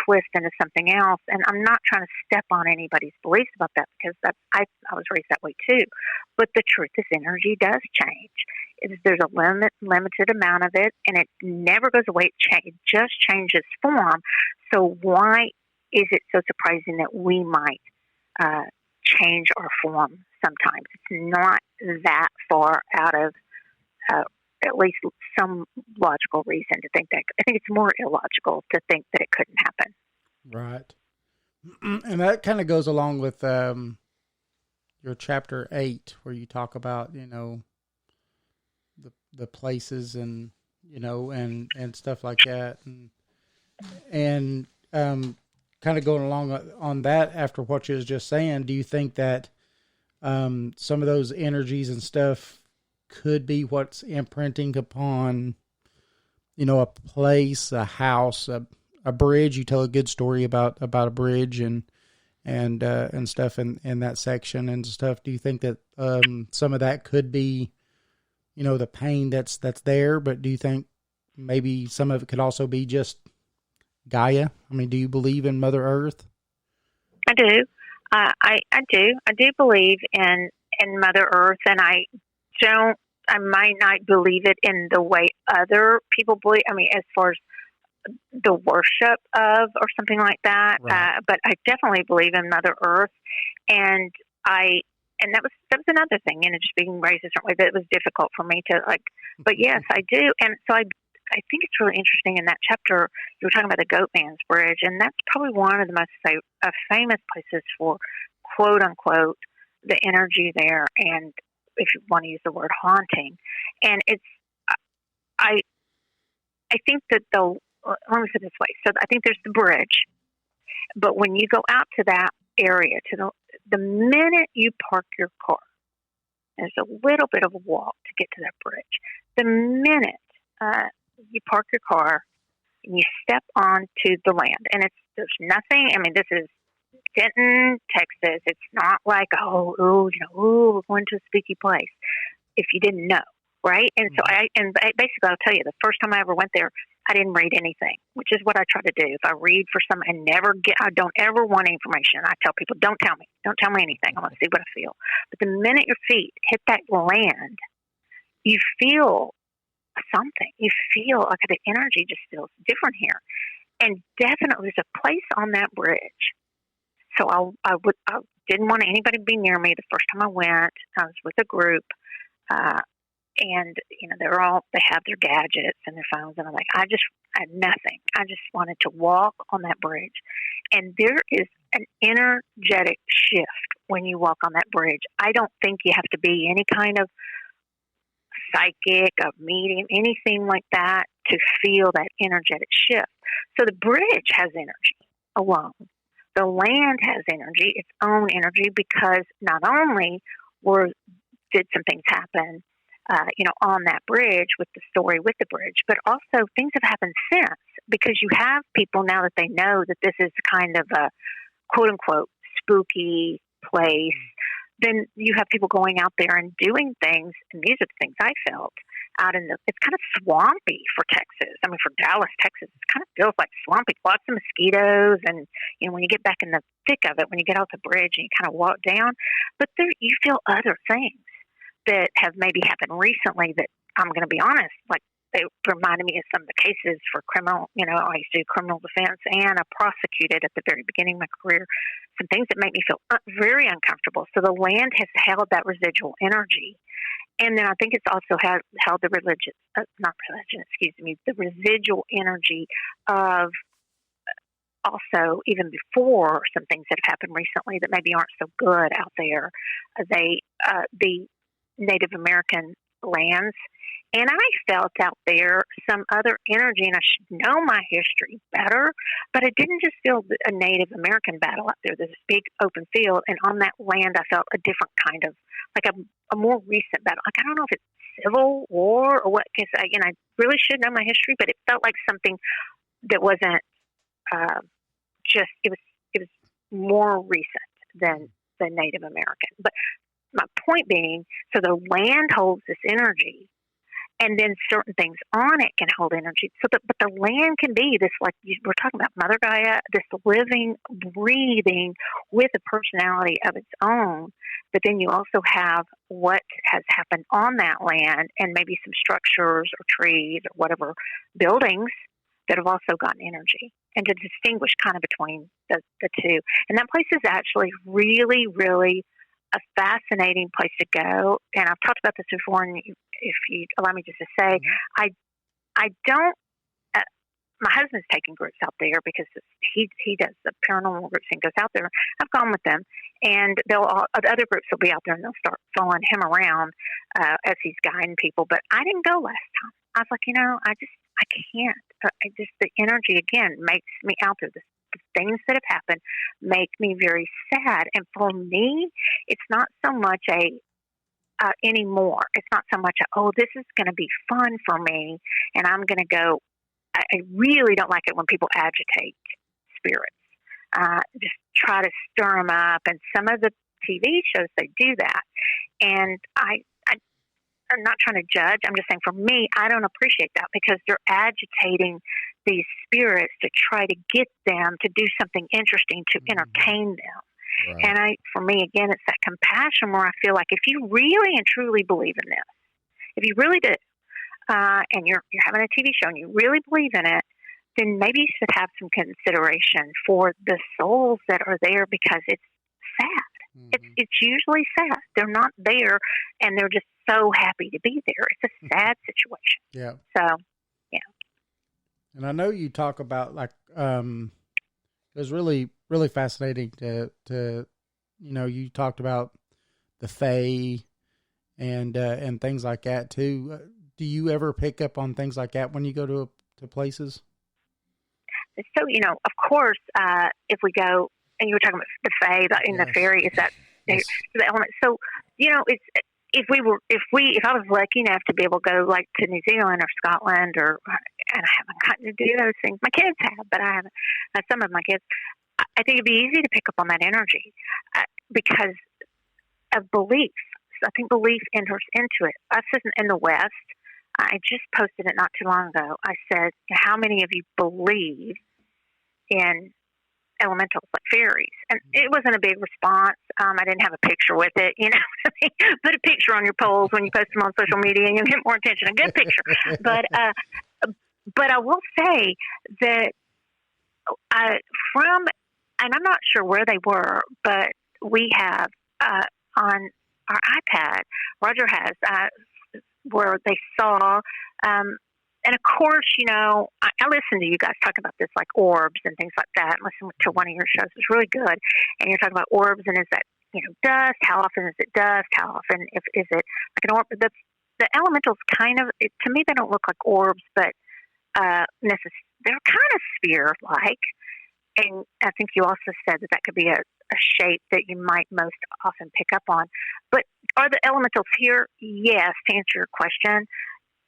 twist into something else. And I'm not trying to step on anybody's beliefs about that, because I was raised that way too. But the truth is, energy does change. There's a limited amount of it, and it never goes away. It just changes form. So why is it so surprising that we might change our form sometimes? It's not that far out of at least some logical reason to think that. I think it's more illogical to think that it couldn't happen. Right. And that kind of goes along with your chapter 8, where you talk about, the places and, and stuff like that. And kind of going along on that after what you was just saying, do you think that some of those energies and stuff could be what's imprinting upon, a place, a house, a bridge? You tell a good story about a bridge and stuff in that section and stuff. Do you think that some of that could be, the pain that's there? But do you think maybe some of it could also be just Gaia? I mean, do you believe in Mother Earth? I do. I do. I do believe in Mother Earth, and I might not believe it in the way other people believe. I mean, as far as the worship of or something like that. Right. But I definitely believe in Mother Earth, and that was another thing, just being raised a certain way, that it was difficult for me to like. But yes, I do, and so I think it's really interesting in that chapter you were talking about the Goat Man's Bridge, and that's probably one of the most famous places for quote unquote the energy there, and if you want to use the word haunting. And it's, I think that let me put it this way. So I think there's the bridge, but when you go out to that area, to the minute you park your car, there's a little bit of a walk to get to that bridge. The minute you park your car and you step onto the land, and there's nothing. I mean, this is Denton, Texas. It's not like, we're going to a spooky place. If you didn't know, right? And so basically, I'll tell you, the first time I ever went there, I didn't read anything, which is what I try to do. If I read for some and I don't ever want information. I tell people, don't tell me anything. I want to see what I feel. But the minute your feet hit that land, you feel something. You feel like the energy just feels different here. And definitely there's a place on that bridge. So I didn't want anybody to be near me the first time I went. I was with a group, and they have their gadgets and their phones, and I'm like, I had nothing. I just wanted to walk on that bridge, and there is an energetic shift when you walk on that bridge. I don't think you have to be any kind of psychic, a medium, anything like that to feel that energetic shift. So the bridge has energy alone. The land has energy, its own energy, because not only did some things happen, on that bridge with the story with the bridge, but also things have happened since, because you have people now that they know that this is kind of a quote unquote spooky place. Then you have people going out there and doing things, and these are the things I felt, out in it's kind of swampy for Texas. I mean, for Dallas, Texas, it kind of feels like swampy. Lots of mosquitoes, and when you get back in the thick of it, when you get off the bridge and you kind of walk down, but there you feel other things that have maybe happened recently that I'm going to be honest, like they reminded me of some of the cases for criminal. I used to do criminal defense, and I prosecuted at the very beginning of my career some things that make me feel very uncomfortable. So the land has held that residual energy. And then I think it's also held the the residual energy of also even before some things that have happened recently that maybe aren't so good out there. The Native American lands. And I felt out there some other energy, and I should know my history better, but I didn't just feel a Native American battle out there. There's this big open field, and on that land I felt a different kind of, like a more recent battle. Like, I don't know if it's civil war or what, because I really should know my history, but it felt like something that wasn't it was more recent than Native American. But my point being, so the land holds this energy, and then certain things on it can hold energy. But the land can be this, like we're talking about Mother Gaia, this living, breathing with a personality of its own. But then you also have what has happened on that land, and maybe some structures or trees or whatever, buildings that have also gotten energy. And to distinguish kind of between the two. And that place is actually really, really a fascinating place to go. And I've talked about this before, and if you allow me just to say, I don't, my husband's taking groups out there because he does the paranormal groups and goes out there. I've gone with them, and other groups will be out there, and they'll start following him around as he's guiding people. But I didn't go last time. I was like, I can't. The energy, again, makes me out there. The things that have happened make me very sad. And for me, it's not so much anymore. It's not so much, this is going to be fun for me, and I'm going to go. I really don't like it when people agitate spirits, just try to stir them up. And some of the TV shows, they do that. And I'm not trying to judge. I'm just saying, for me, I don't appreciate that, because they're agitating these spirits to try to get them to do something interesting to entertain them. Right. And for me, again, it's that compassion where I feel like if you really and truly believe in this, if you really do, and you're having a TV show and you really believe in it, then maybe you should have some consideration for the souls that are there, because it's sad. Mm-hmm. It's usually sad. They're not there, and they're just so happy to be there. It's a sad situation. Yeah. So, yeah. And I know you talk about, like, it was really, really fascinating to you talked about the Fae and things like that too. Do you ever pick up on things like that when you go to places? So, of course, if we go, and you were talking about the Fae, the fairy, is that the element. So, it's, if I was lucky enough to be able to go, like, to New Zealand or Scotland, and I haven't gotten to do those things. My kids have, but I haven't. Some of my kids, I think it'd be easy to pick up on that energy because of belief. So I think belief enters into it. Us in the West, I just posted it not too long ago. I said, how many of you believe in elementals like fairies? And it wasn't a big response. I didn't have a picture with it. Put a picture on your polls when you post them on social media, and you'll get more attention. A good picture. But I will say that and I'm not sure where they were, but we have on our iPad, Roger has, where they saw, and of course, I listen to you guys talk about this, like orbs and things like that. Listen to one of your shows. It's really good. And you're talking about orbs, and is that, dust? How often is it dust? How often is it like an orb? The elementals kind of, to me, they don't look like orbs, but they're kind of sphere-like. And I think you also said that could be a shape that you might most often pick up on. But are the elementals here? Yes, to answer your question.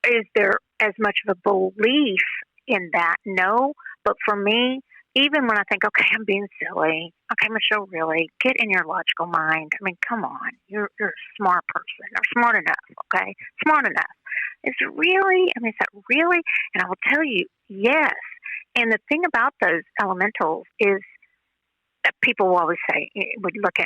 Is there as much of a belief in that? No. But for me, even when I think, okay, I'm being silly. Okay, Michelle, really, get in your logical mind. I mean, come on. You're a smart person, or smart enough, okay? Smart enough. Is it really? I mean, is that really? And I will tell you, yes. And the thing about those elementals is that people will always say, would look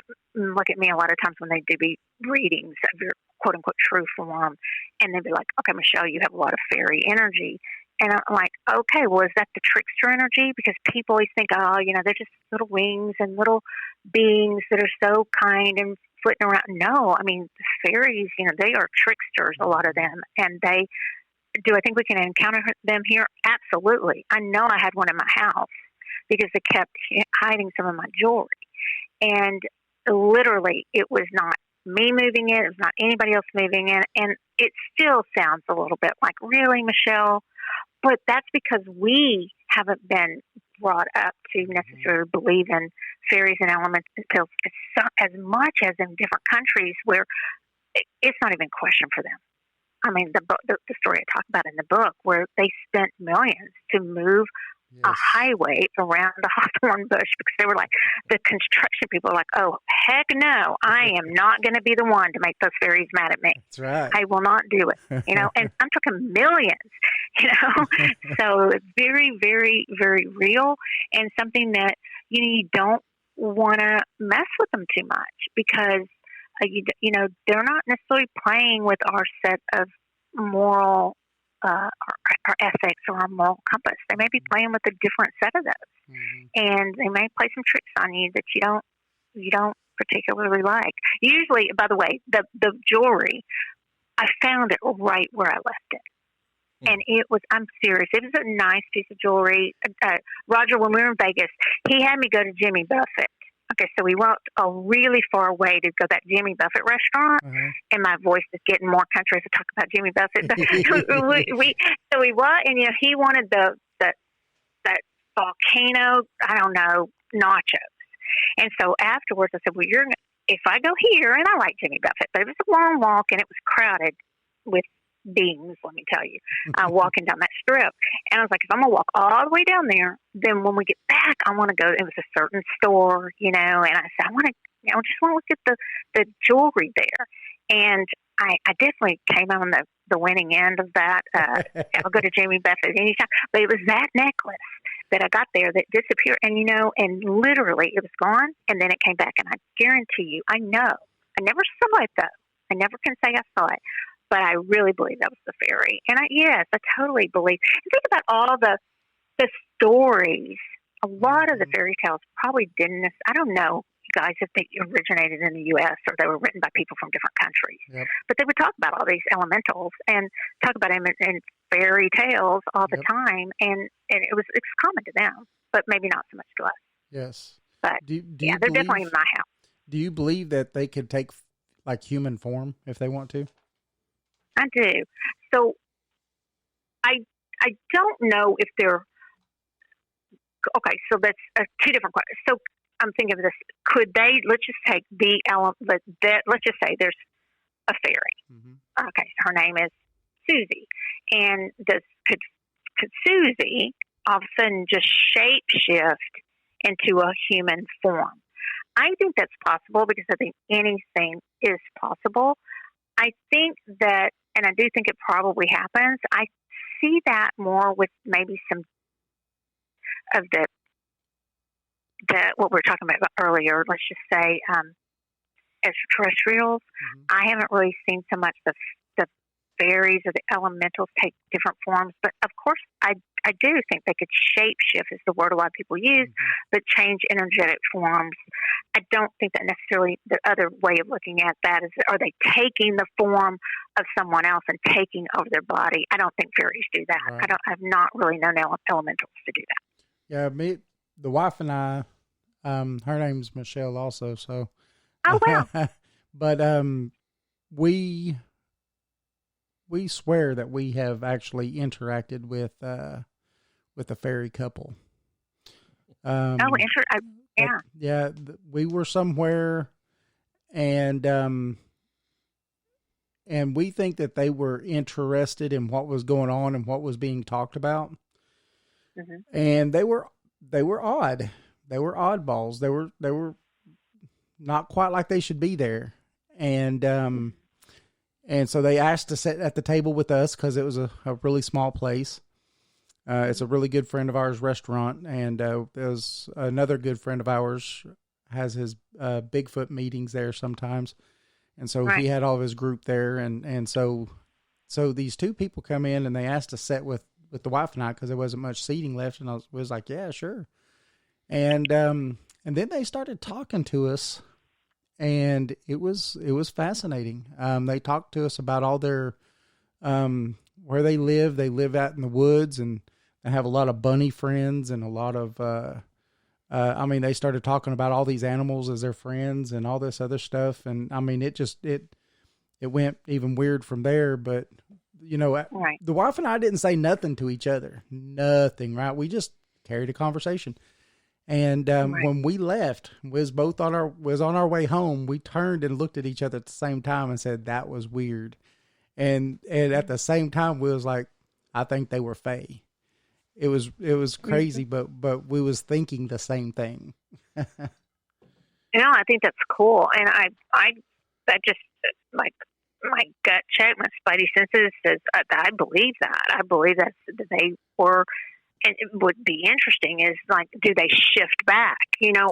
at me a lot of times when they do be readings of your quote unquote true form, and they'd be like, okay, Michelle, you have a lot of fairy energy. And I'm like, okay, well, is that the trickster energy? Because people always think, oh, they're just little wings and little beings that are so kind and flitting around. No, I mean, the fairies, they are tricksters, a lot of them. And do I think we can encounter them here? Absolutely. I know I had one in my house because they kept hiding some of my jewelry. And literally, it was not me moving it. It was not anybody else moving it. And it still sounds a little bit like, really, Michelle? But that's because we haven't been brought up to necessarily believe in fairies and elementals as much as in different countries where it's not even a question for them. I mean, the story I talk about in the book where they spent millions to move a highway around the hawthorn bush because they were like, the construction people were like, oh, heck no, I am not going to be the one to make those fairies mad at me. That's right. I will not do it, and I'm talking millions, so it's very, very, very real and something that, you don't want to mess with them too much because, they're not necessarily playing with our set of moral our ethics or our moral compass. They may be playing with a different set of those, and they may play some tricks on you that you don't particularly like. Usually, by the way, the jewelry, I found it right where I left it. And I'm serious. It was a nice piece of jewelry. Roger, when we were in Vegas, he had me go to Jimmy Buffett. Okay, so we walked really far away to go to that Jimmy Buffett restaurant, and my voice is getting more country as I talk about Jimmy Buffett. So we walked, and he wanted that volcano, I don't know, nachos. And so afterwards, I said, well, if I go here, and I like Jimmy Buffett, but it was a long walk, and it was crowded with beings, let me tell you, walking down that strip. And I was like, if I'm going to walk all the way down there, then when we get back, I want to go. It was a certain store, and I said, I just want to look at the jewelry there. And I definitely came on the winning end of that. I'll go to Jamie Buffett anytime. But it was that necklace that I got there that disappeared. And, and literally it was gone. And then it came back. And I guarantee you, I know. I never saw it, though. I never can say I saw it. But I really believe that was the fairy. And I totally believe. And think about all the stories. A lot of the fairy tales probably didn't. I don't know, guys, if they originated in the U.S. or they were written by people from different countries. Yep. But they would talk about all these elementals and talk about them in fairy tales all the time. And it's common to them, but maybe not so much to us. Yes. But they're definitely in my house. Do you believe that they could take like human form if they want to? I do. So I don't know if they're okay. So that's two different questions. So I'm thinking of this. Could they? Let's just take the element. Let's just say there's a fairy. Okay, so her name is Susie, and could Susie all of a sudden just shape shift into a human form? I think that's possible because I think anything is possible. I think that, and I do think it probably happens. I see that more with maybe some of the what we were talking about earlier. Let's just say extraterrestrials. I haven't really seen so much the fairies or the elementals take different forms, but of course I do think they could shape shift is the word a lot of people use, but change energetic forms. I don't think that necessarily the other way of looking at that is, are they taking the form of someone else and taking over their body? I don't think fairies do that. Right. I've not really known elementals to do that. Yeah, the wife and I, her name's Michelle also. So, oh wow! But we swear that we have actually interacted with a fairy couple. Yeah. Yeah, we were somewhere, and we think that they were interested in what was going on and what was being talked about. And they were they were odd. They were oddballs. They were not quite like they should be there. And so they asked to sit at the table with us because it was a really small place. It's a really good friend of ours restaurant. And there's another good friend of ours has his Bigfoot meetings there sometimes. And so he had all of his group there. And so these two people come in and they asked to sit with the wife and I because there wasn't much seating left. And I was like, yeah, sure. And then they started talking to us, and it was fascinating. They talked to us about all their, where they live. They live out in the woods, and they have a lot of bunny friends and a lot of, they started talking about all these animals as their friends and all this other stuff. And I mean, it went even weird from there, but the wife and I didn't say nothing to each other, nothing, right? We just carried a conversation. And when we left, was on our way home, we turned and looked at each other at the same time and said, that was weird. And at the same time, we was like, I think they were fae. It was crazy, but we was thinking the same thing. I think that's cool. And I just, like, my gut check, my spidey senses says, I believe that. I believe that they were. And it would be interesting is, like, do they shift back,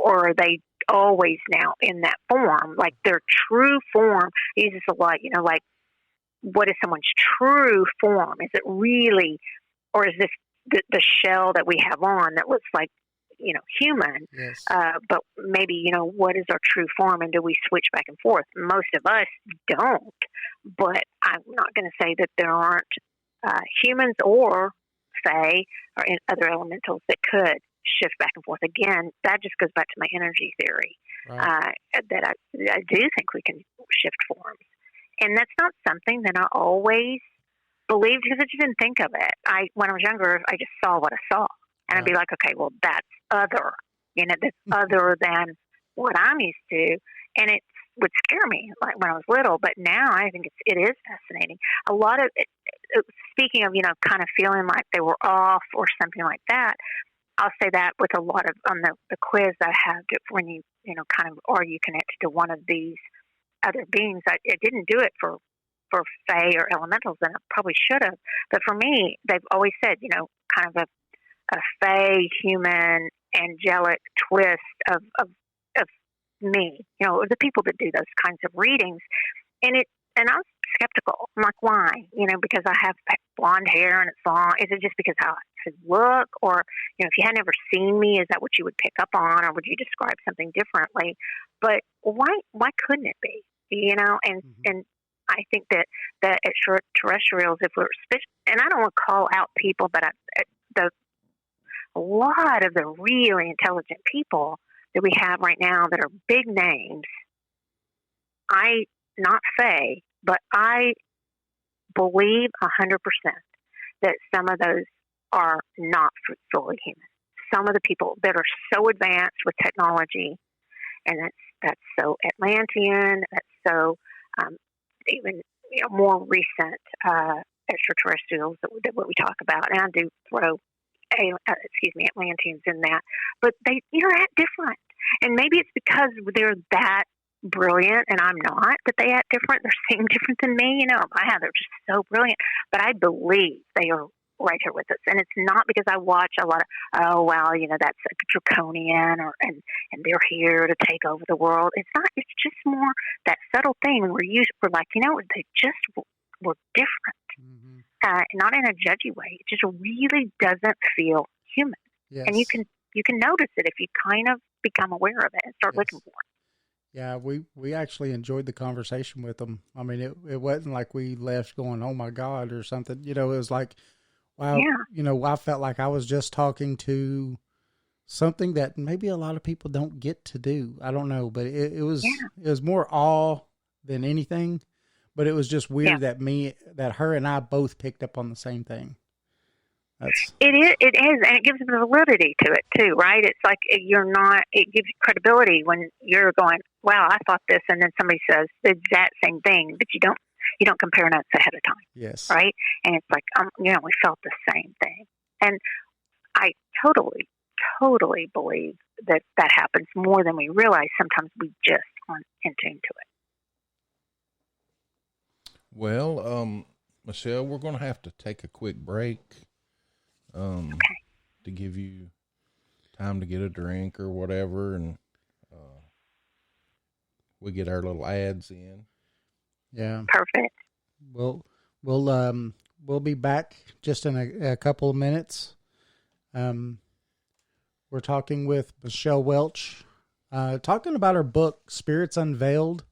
or are they always now in that form? Like, their true form uses a lot, like, what is someone's true form? Is it really, or is this the shell that we have on that looks like, human? Yes. But maybe, what is our true form, and do we switch back and forth? Most of us don't, but I'm not going to say that there aren't humans or fae or in other elementals that could shift back and forth. Again, that just goes back to my energy theory, right. That I do think we can shift forms. And that's not something that I always believed because I just didn't think of it. When I was younger, I just saw what I saw. And I'd be like, okay, well, that's other, that's other than what I'm used to. And it would scare me, like, when I was little. But now I think it is fascinating. A lot of it, speaking of, kind of feeling like they were off or something like that, I'll say that with a lot of, on the quiz that I have, when you kind of, are you connected to one of these other beings? I didn't do it for fae or elementals, and I probably should have. But for me, they've always said, kind of a fae, human, angelic twist of me, the people that do those kinds of readings. And I was skeptical. I'm like, why? Because I have blonde hair and it's long. Is it just because how I look? Or, if you had never seen me, is that what you would pick up on? Or would you describe something differently? But why couldn't it be? And I think that extraterrestrials, if we're, and I don't want to call out people, but a lot of the really intelligent people that we have right now that are big names, not fae, but I believe 100% that some of those are not fully human. Some of the people that are so advanced with technology, and that's so Atlantean, that's so even more recent extraterrestrials that what we talk about. And I do throw Atlanteans in that, but they act different. And maybe it's because they're that brilliant and I'm not, that they act different. They seem different than me. They're just so brilliant. But I believe they are right here with us. And it's not because I watch a lot of, that's a draconian and they're here to take over the world. It's not. It's just more that subtle thing where we're like, they just were different. Mm-hmm. Not in a judgy way. It just really doesn't feel human. Yes. And you can notice it if you kind of become aware of it and start looking for it. Yeah, we actually enjoyed the conversation with them. I mean, it wasn't like we left going, oh my God, or something. It was like, wow, I felt like I was just talking to something that maybe a lot of people don't get to do. I don't know, but it was more awe than anything. But it was just weird that her and I both picked up on the same thing. It is, and it gives validity to it too, right? It's like it gives you credibility when you're going, wow, I thought this, and then somebody says the exact same thing, but you don't compare notes ahead of time. Yes. Right? And it's like, we felt the same thing. And I totally totally believe that happens more than we realize. Sometimes we just aren't in tune to it. Well, Michelle, we're going to have to take a quick break Okay. to give you time to get a drink or whatever, and we get our little ads in. Yeah. Perfect. We'll be back just in a couple of minutes. We're talking with Michelle Welch, talking about her book, Spirits Unveiled.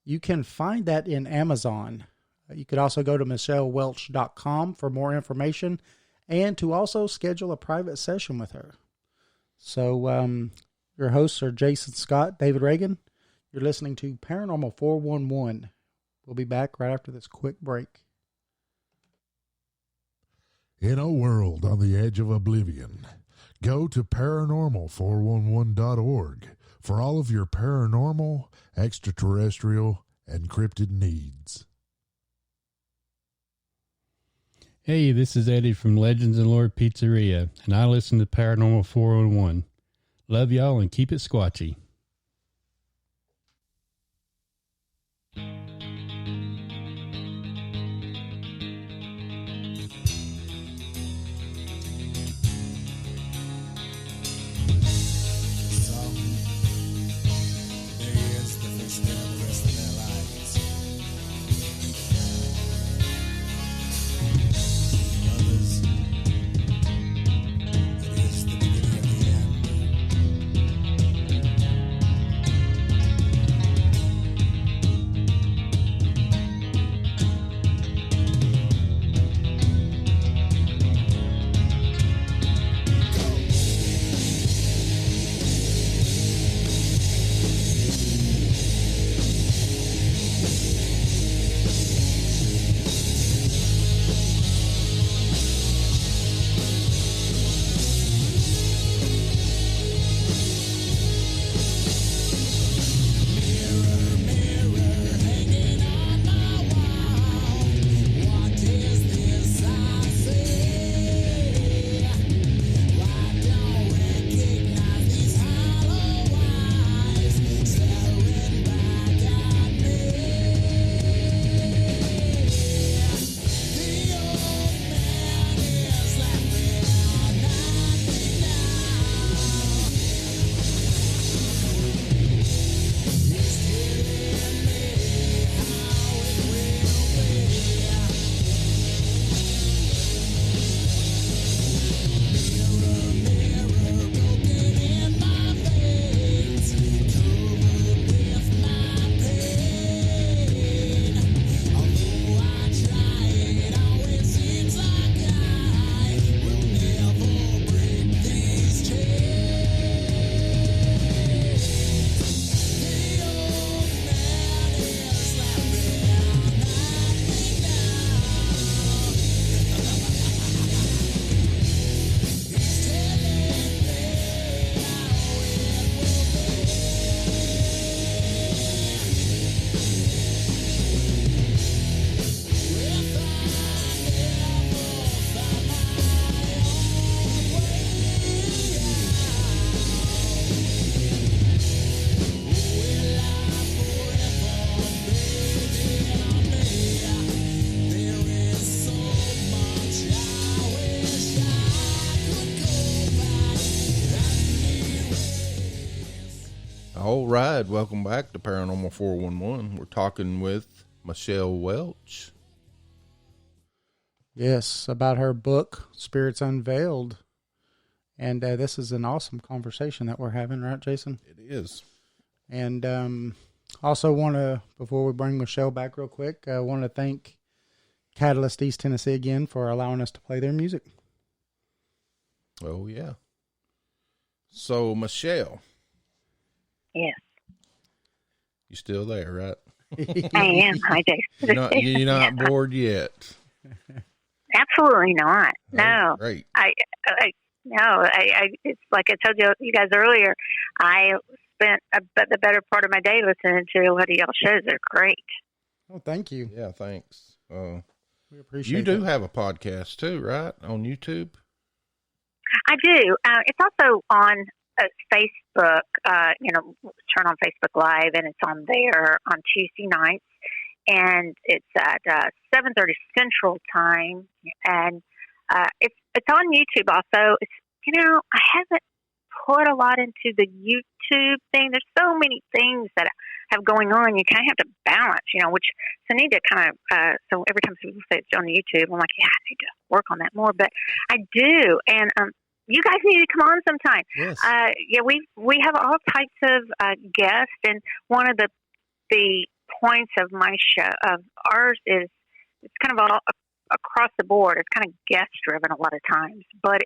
You can find that in Amazon. You could also go to michellewelch.com for more information and to also schedule a private session with her. So your hosts are Jason Scott, David Reagan. You're listening to Paranormal 411. We'll be back right after this quick break. In a world on the edge of oblivion, go to paranormal411.org for all of your paranormal, extraterrestrial, and cryptid needs. Hey, this is Eddie from Legends and Lore Pizzeria, and I listen to Paranormal 411. Love y'all and keep it squatchy. All right, welcome back to Paranormal 411. We're talking with Michelle Welch. Yes, about her book, Spirits Unveiled. And this is an awesome conversation that we're having, right, Jason? It is. And also want to, before we bring Michelle back real quick, I want to thank Catalyst East Tennessee again for allowing us to play their music. Oh, yeah. So, Michelle. Yes. You still there, right? I am. Hi, Jason. You're not bored yet. Absolutely not. No. Oh, great. It's like I told you guys earlier, I spent the better part of my day listening to one of y'all shows. They're great. Oh, thank you. Yeah, thanks. We appreciate You do that. have a podcast too, right? On YouTube? I do. It's also on Facebook. Turn on Facebook Live, and it's on there on Tuesday nights, and it's at 7:30 Central Time, and it's on YouTube also. I haven't put a lot into the YouTube thing. There's so many things that have going on. You kind of have to balance, which so I need to kind of, so every time people say it's on YouTube, I'm like, yeah, I need to work on that more, but I do. And, you guys need to come on sometime. Yes. We have all types of, guests, and one of the points of my show, of ours, is it's kind of all across the board. It's kind of guest driven a lot of times, but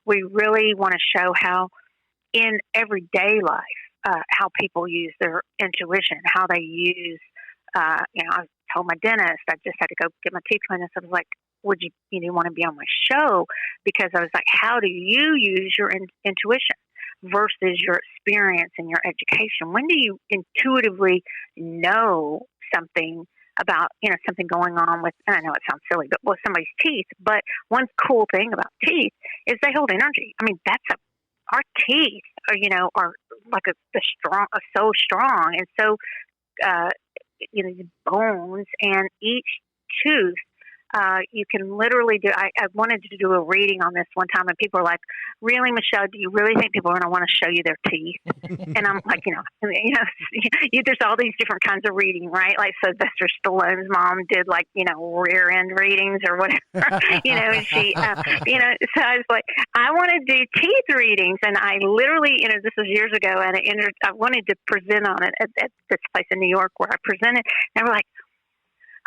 we really want to show how in everyday life, how people use their intuition, how they use, I told my dentist, I just had to go get my teeth cleaned. I was like, you didn't want to be on my show? Because I was like, how do you use your intuition versus your experience and your education? When do you intuitively know something about, something going on with, and I know it sounds silly, but with somebody's teeth. But one cool thing about teeth is they hold energy. I mean, our teeth are like so strong. And so, the bones and each tooth, you can literally do. I wanted to do a reading on this one time, and people are like, "Really, Michelle? Do you really think people are going to want to show you their teeth?" And I'm like, there's all these different kinds of reading, right? Like Sylvester Stallone's mom did, like, rear end readings or whatever, And she, so I was like, I want to do teeth readings, and I literally, this was years ago, and I wanted to present on it at this place in New York where I presented, and they were like,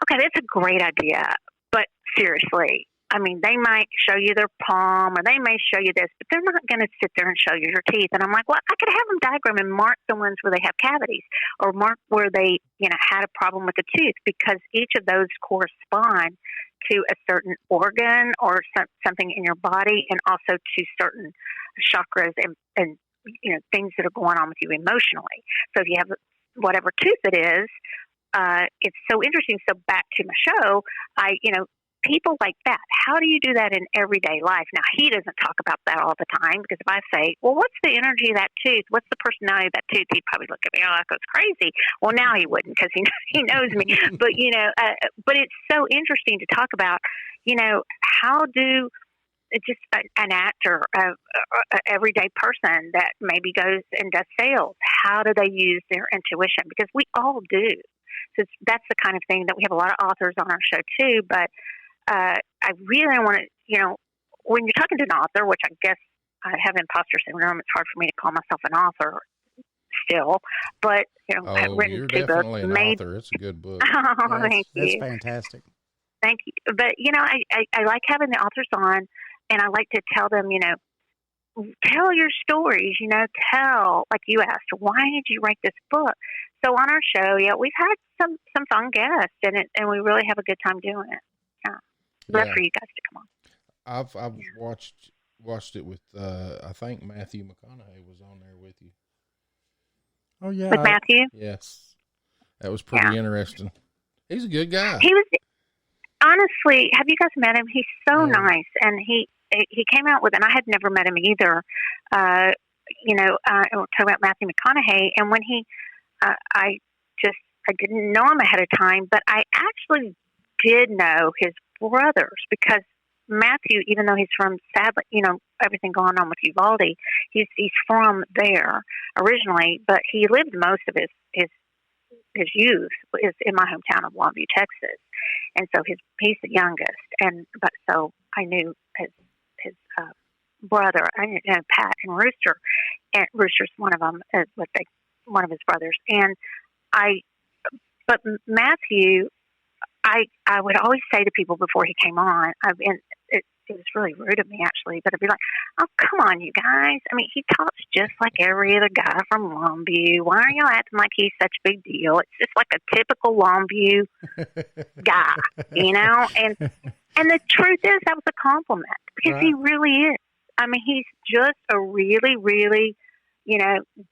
"Okay, that's a great idea. But seriously, I mean, they might show you their palm, or they may show you this, but they're not going to sit there and show you your teeth." And I'm like, well, I could have them diagram and mark the ones where they have cavities, or mark where they, had a problem with the tooth, because each of those correspond to a certain organ or something in your body, and also to certain chakras and things that are going on with you emotionally. So if you have whatever tooth it is, it's so interesting. So back to my show, people like that, how do you do that in everyday life? Now, he doesn't talk about that all the time, because if I say, well, what's the energy of that tooth? What's the personality of that tooth? He'd probably look at me, oh, that goes crazy. Well, now he wouldn't, because he knows me. But, but it's so interesting to talk about, how do just an actor, an everyday person that maybe goes and does sales, how do they use their intuition? Because we all do. So that's the kind of thing that we have a lot of authors on our show too. But I really want to, when you're talking to an author, which I guess I have imposter syndrome, it's hard for me to call myself an author still. But I've written you're 2 definitely books. an author. It's a good book. Oh, thank you. That's fantastic. Thank you. But I like having the authors on, and I like to tell them, tell your stories. Tell, like you asked, why did you write this book? So on our show, we've had some fun guests, and we really have a good time doing it. Love for you guys to come on. I've watched it with I think Matthew McConaughey was on there with you. Oh yeah, with Matthew. Yes, that was pretty interesting. He's a good guy. He was, honestly. Have you guys met him? He's so nice, and he came out with, and I had never met him either. We're talking about Matthew McConaughey, and when he. I didn't know him ahead of time, but I actually did know his brothers, because Matthew, even though he's from, sadly, everything going on with Uvalde, he's from there originally, but he lived most of his youth is in my hometown of Longview, Texas, and so he's the youngest, but so I knew his brother, I knew Pat and Rooster, and Rooster's one of them, one of his brothers, but Matthew, I would always say to people before he came on, it was really rude of me actually, but I'd be like, oh, come on, you guys. I mean, he talks just like every other guy from Longview. Why are y'all acting like he's such a big deal? It's just like a typical Longview guy, and the truth is that was a compliment, because he really is. I mean, he's just a really, really,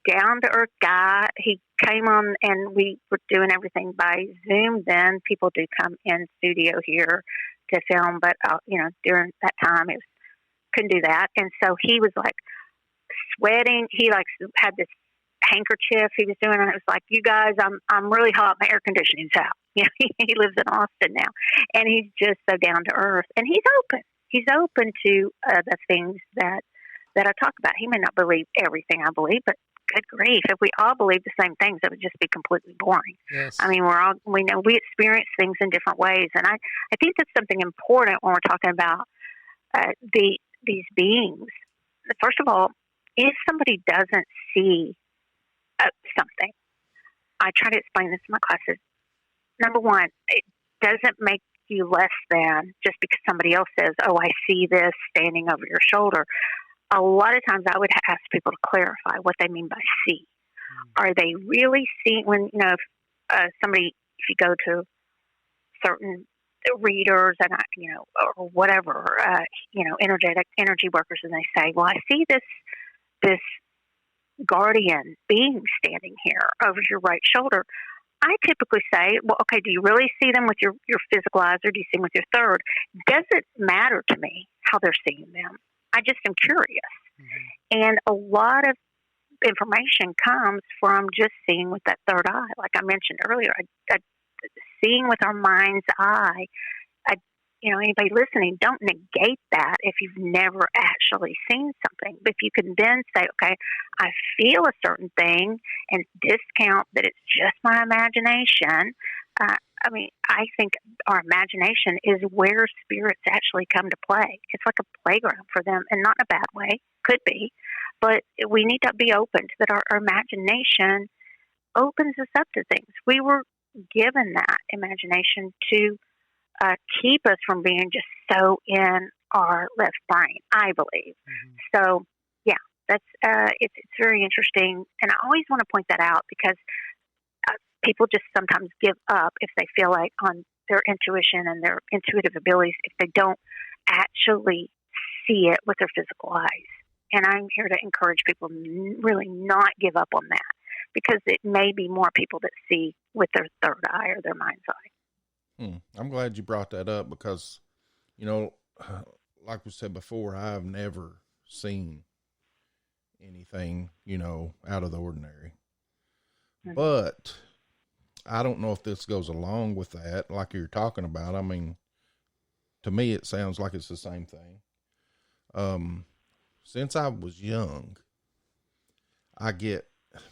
down to earth guy. He came on, and we were doing everything by Zoom then. People do come in studio here to film, but, during that time, it was couldn't do that. And so he was like sweating. He like had this handkerchief he was doing, and it was like, you guys, I'm really hot. My air conditioning's out. You know, he lives in Austin now, and he's just so down to earth, and he's open. He's open to the things that I talk about. He may not believe everything I believe, but good grief, if we all believe the same things, it would just be completely boring. Yes. I mean, we know we experience things in different ways, and I think that's something important when we're talking about these beings. First of all, if somebody doesn't see something, I try to explain this in my classes. Number one, it doesn't make you less than just because somebody else says, "Oh, I see this standing over your shoulder." A lot of times I would ask people to clarify what they mean by see. Are they really seeing when, you know, if you go to certain readers and, you know, or whatever, you know, energy workers, and they say, well, I see this guardian being standing here over your right shoulder. I typically say, well, okay, do you really see them with your physical eyes, or do you see them with your third? Does it matter to me how they're seeing them? I just am curious. Mm-hmm. And a lot of information comes from just seeing with that third eye. Like I mentioned earlier, seeing with our mind's eye. You know, anybody listening, don't negate that if you've never actually seen something. But if you can then say, okay, I feel a certain thing, and discount that it's just my imagination. I mean, I think our imagination is where spirits actually come to play. It's like a playground for them, and not in a bad way. Could be. But we need to be open to that. Our imagination opens us up to things. We were given that imagination to keep us from being just so in our left brain, I believe. Mm-hmm. So, yeah, that's it's very interesting, and I always want to point that out because people just sometimes give up if they feel like on their intuition and their intuitive abilities if they don't actually see it with their physical eyes. And I'm here to encourage people to really not give up on that, because it may be more people that see with their third eye or their mind's eye. I'm glad you brought that up because, you know, like we said before, I've never seen anything, you know, out of the ordinary. Mm-hmm. But I don't know if this goes along with that, like you're talking about. I mean, to me, it sounds like it's the same thing. Since I was young, I get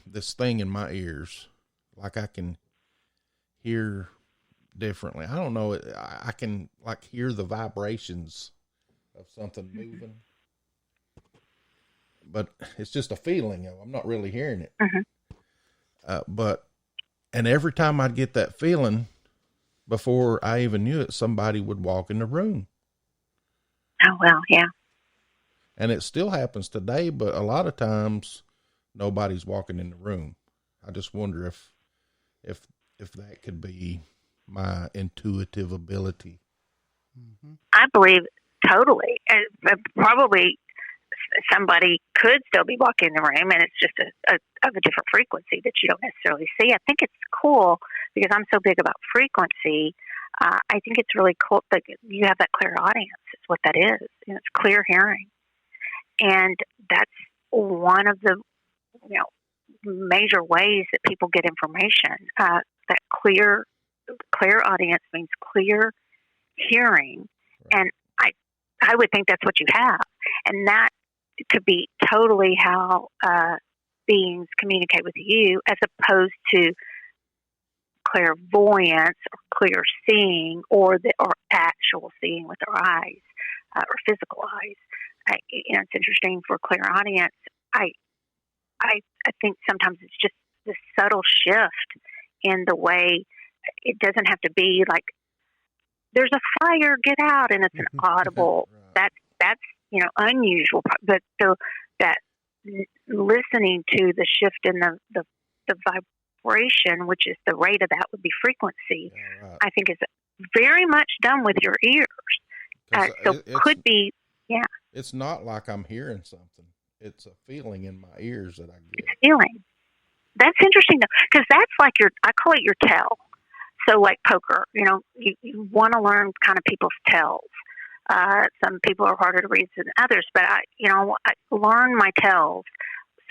this thing in my ears, like I can hear differently. I don't know. I can like hear the vibrations of something moving, but it's just a feeling. I'm not really hearing it. Mm-hmm. And every time I'd get that feeling, before I even knew it, somebody would walk in the room. Oh, well, yeah. And it still happens today, but a lot of times nobody's walking in the room. I just wonder if that could be my intuitive ability. Mm-hmm. I believe totally. And probably somebody could still be walking in the room, and it's just of a different frequency that you don't necessarily see. I think it's cool because I'm so big about frequency. I think it's really cool that you have that clairaudience. Is what that is. You know, it's clear hearing, and that's one of the major ways that people get information. That clairaudience means clear hearing, right. And I would think that's what you have, and that could be totally how beings communicate with you, as opposed to clairvoyance or clear seeing, or actual seeing with our eyes or physical eyes. It's interesting for clairaudience. I think sometimes it's just this subtle shift in the way. It doesn't have to be like there's a fire, get out, and it's an audible. Right. That's unusual, but that listening to the shift in the vibration, which is the rate of that would be frequency. Yeah, right. I think is very much done with your ears. Could be, yeah. It's not like I'm hearing something. It's a feeling in my ears that I get. It's feeling. That's interesting though, because that's like I call it your tell. So like poker, you want to learn kind of people's tells. Some people are harder to read than others, but I learn my tells.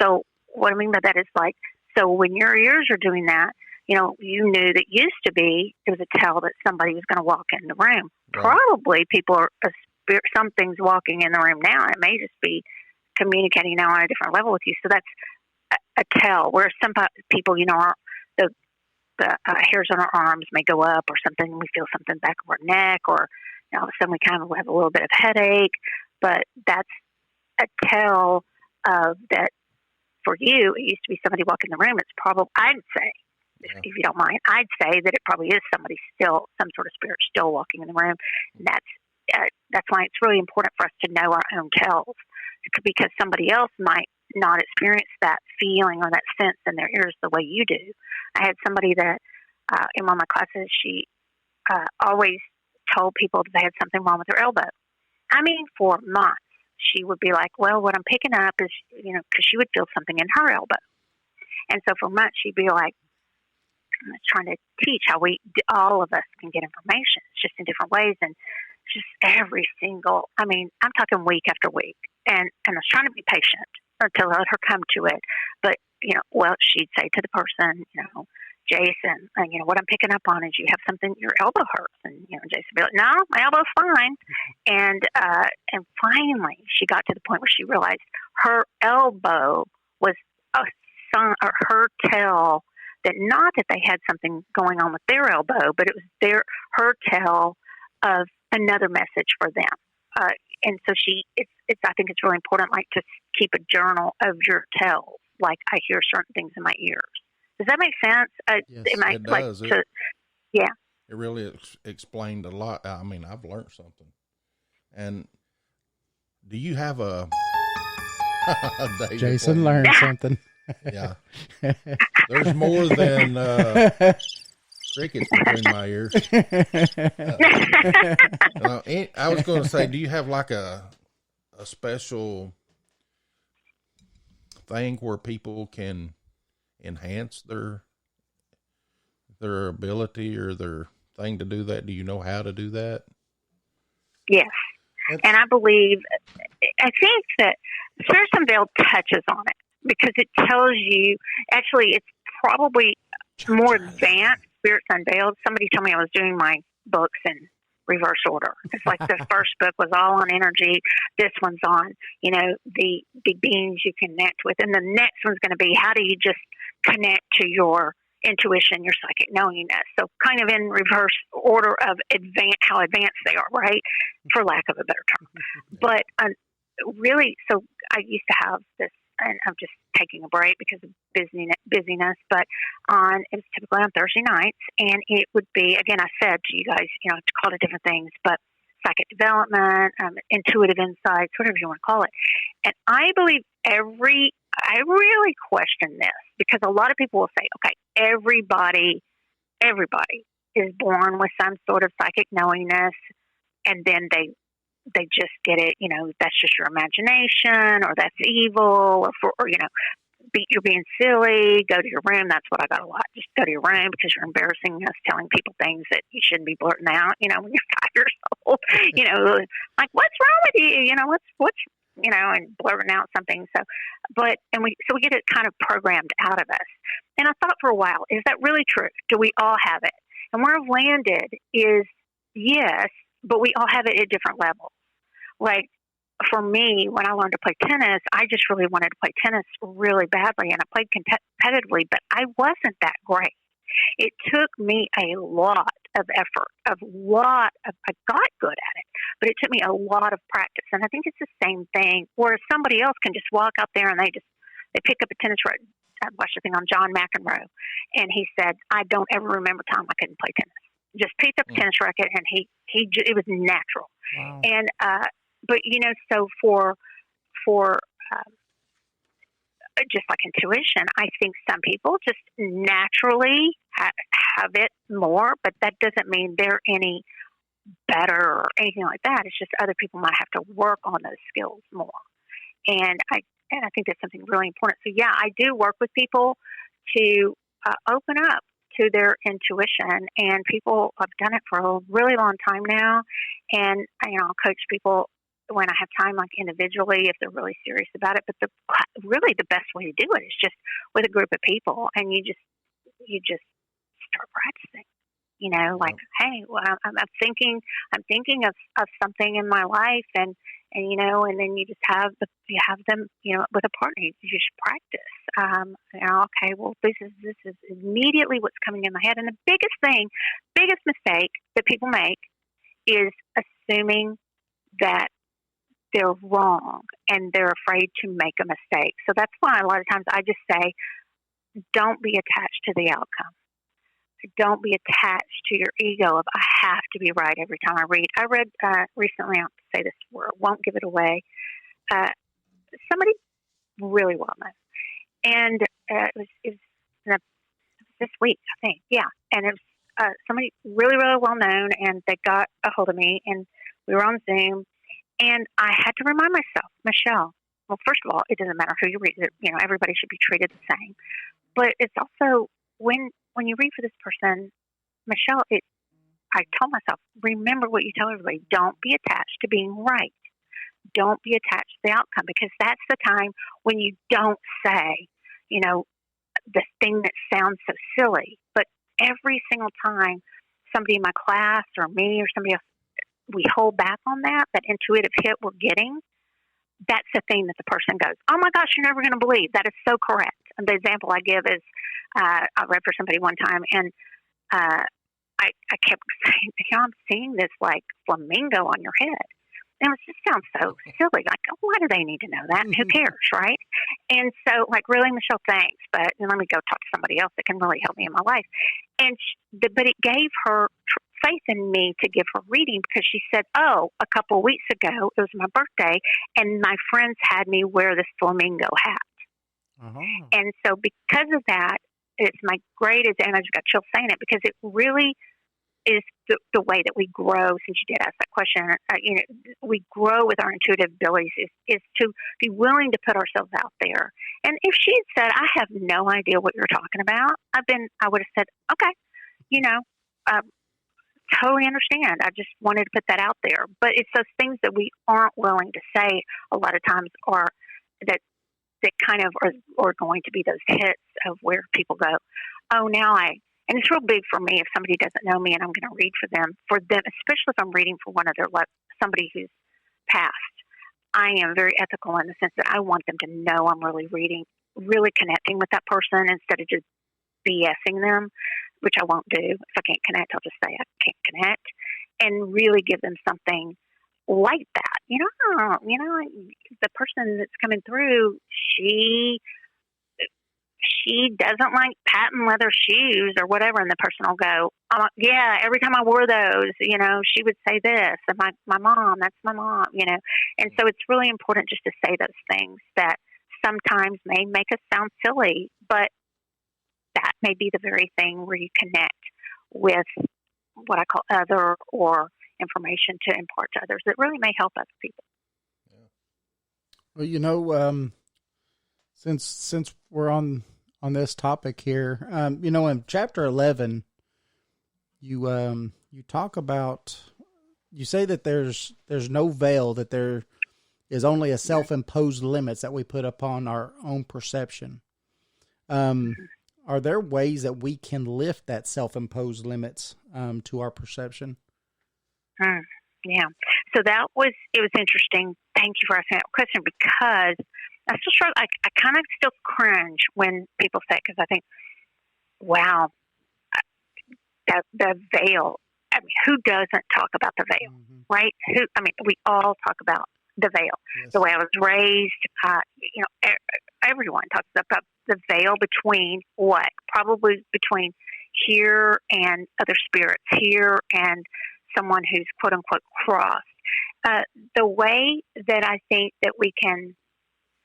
So what I mean by that is like, so when your ears are doing that, you knew that used to be, it was a tell that somebody was going to walk in the room. Right. Probably people are, something's walking in the room now. It may just be communicating now on a different level with you. So that's a tell. Where some people, the hairs on our arms may go up or something. We feel something back of our neck, or all of a sudden we kind of have a little bit of headache. But that's a tell of that. For you, it used to be somebody walking in the room. It's probably, I'd say, if you don't mind, I'd say that it probably is somebody still, some sort of spirit still walking in the room. And that's why it's really important for us to know our own tells, because somebody else might not experience that feeling or that sense in their ears the way you do. I had somebody that in one of my classes, she always told people that they had something wrong with their elbow. I mean, for months. She would be like, well, what I'm picking up is, because she would feel something in her elbow. And so for months, she'd be like, trying to teach how all of us can get information. It's just in different ways. And just every single, I'm talking week after week. And I was trying to be patient or to let her come to it. But, she'd say to the person, Jason, what I'm picking up on is you have something, your elbow hurts. And, Jason would be like, no, my elbow's fine. And finally she got to the point where she realized her elbow was a sign, or her tell that not that they had something going on with their elbow, but it was her tell of another message for them. And so I think it's really important, like, to keep a journal of your tells. Like, I hear certain things in my ears. Does that make sense? Yes, it does. Yeah. It really explained a lot. I mean, I've learned something. And do you have a Jason learned something. Yeah. There's more than crickets between my ears. I was going to say, do you have like a special thing where people can enhance their ability or their thing to do that? Do you know how to do that? Yes. And I think that Spirits Unveiled touches on it, because it tells you, actually, it's probably more advanced. Spirits Unveiled. Somebody told me I was doing my books in reverse order. It's like the first book was all on energy. This one's on, the beings you connect with. And the next one's going to be, how do you just connect to your intuition, your psychic knowingness? So kind of in reverse order of how advanced they are, right? For lack of a better term. But really, so I used to have this, and I'm just taking a break because of busyness, but it was typically on Thursday nights, and it would be, again, I said to you guys, to call it different things, but psychic development, intuitive insights, whatever you want to call it. And I believe I really question this, because a lot of people will say, okay, everybody is born with some sort of psychic knowingness, and then they just get it, that's just your imagination, or that's evil, or you're being silly, go to your room. That's what I got a lot. Just go to your room, because you're embarrassing us, telling people things that you shouldn't be blurting out, when you're 5 years old, like, what's wrong with you? What's and blurting out something. So we get it kind of programmed out of us. And I thought for a while, is that really true? Do we all have it? And where I've landed is yes, but we all have it at different levels. Like, for me, when I learned to play tennis, I just really wanted to play tennis really badly, and I played competitively, but I wasn't that great. It took me a lot of effort, I got good at it, but it took me a lot of practice. And I think it's the same thing, where somebody else can just walk out there and they pick up a tennis racket. I watched a thing on John McEnroe, and he said, I don't ever remember time I couldn't play tennis. Just picked up a tennis racket, and it was natural. Wow. And but so for just like intuition, I think some people just naturally have it more, but that doesn't mean they're any better or anything like that. It's just other people might have to work on those skills more. And I think that's something really important. So yeah, I do work with people to open up to their intuition. And people have done it for a really long time now. And, I'll coach people when I have time, like individually, if they're really serious about it. But really the best way to do it is just with a group of people, and you just start practicing. Like, hey, well, I'm thinking of something in my life, and then you just have them, with a partner. You just practice. Okay, well, this is immediately what's coming in my head. And the biggest mistake that people make is assuming that they're wrong and they're afraid to make a mistake. So that's why a lot of times I just say, don't be attached to the outcome. Don't be attached to your ego of, I have to be right every time I read. I read recently, I'll say this word, won't give it away, somebody really well known. And it was this week, I think. Yeah. And it was somebody really, really well known, and they got a hold of me, and we were on Zoom, and I had to remind myself, Michelle, well, first of all, it doesn't matter who you read it. Everybody should be treated the same. But it's also when you read for this person, Michelle, I told myself, remember what you tell everybody. Don't be attached to being right. Don't be attached to the outcome, because that's the time when you don't say, the thing that sounds so silly. But every single time somebody in my class or me or somebody else, we hold back on that intuitive hit we're getting, that's the thing that the person goes, oh my gosh, you're never going to believe. That is so correct. And the example I give is, I read for somebody one time, and I kept saying, I'm seeing this like flamingo on your head. And it just sounds so silly. Like, why do they need to know that? And who cares, right? And so, like, really, Michelle, thanks, but let me go talk to somebody else that can really help me in my life. And but it gave her faith in me to give her reading, because she said, oh, a couple of weeks ago, it was my birthday, and my friends had me wear this flamingo hat. Uh-huh. And so because of that, it's my greatest, and I just got chills saying it, because it really is the way that we grow. Since you did ask that question, we grow with our intuitive abilities is to be willing to put ourselves out there. And if she had said, I have no idea what you're talking about, I would have said, okay, totally understand. I just wanted to put that out there. But it's those things that we aren't willing to say a lot of times, or that kind of are going to be those hits of where people go, oh, and it's real big for me if somebody doesn't know me and I'm going to read for them, especially if I'm reading for somebody who's passed. I am very ethical in the sense that I want them to know I'm really reading, really connecting with that person, instead of just BSing them, which I won't do. If I can't connect, I'll just say I can't connect, and really give them something like that. The person that's coming through, she doesn't like patent leather shoes or whatever, and the person will go, yeah, every time I wore those, she would say this, and my mom, that's my mom, and so it's really important just to say those things that sometimes may make us sound silly, but that may be the very thing where you connect with what I call other, or information to impart to others that really may help other people. Well, since we're on this topic here, in chapter 11, you talk about, you say that there's no veil, that there is only a self-imposed limits that we put upon our own perception. Are there ways that we can lift that self-imposed limits to our perception? Yeah. So it was interesting. Thank you for asking that question, because I still struggle. I kind of still cringe when people say it, because I think, wow, the veil. I mean, who doesn't talk about the veil, right? We all talk about the veil. Yes. The way I was raised, everyone talks about the veil between what? Probably between here and other spirits, here and someone who's quote unquote crossed. The way that I think that we can,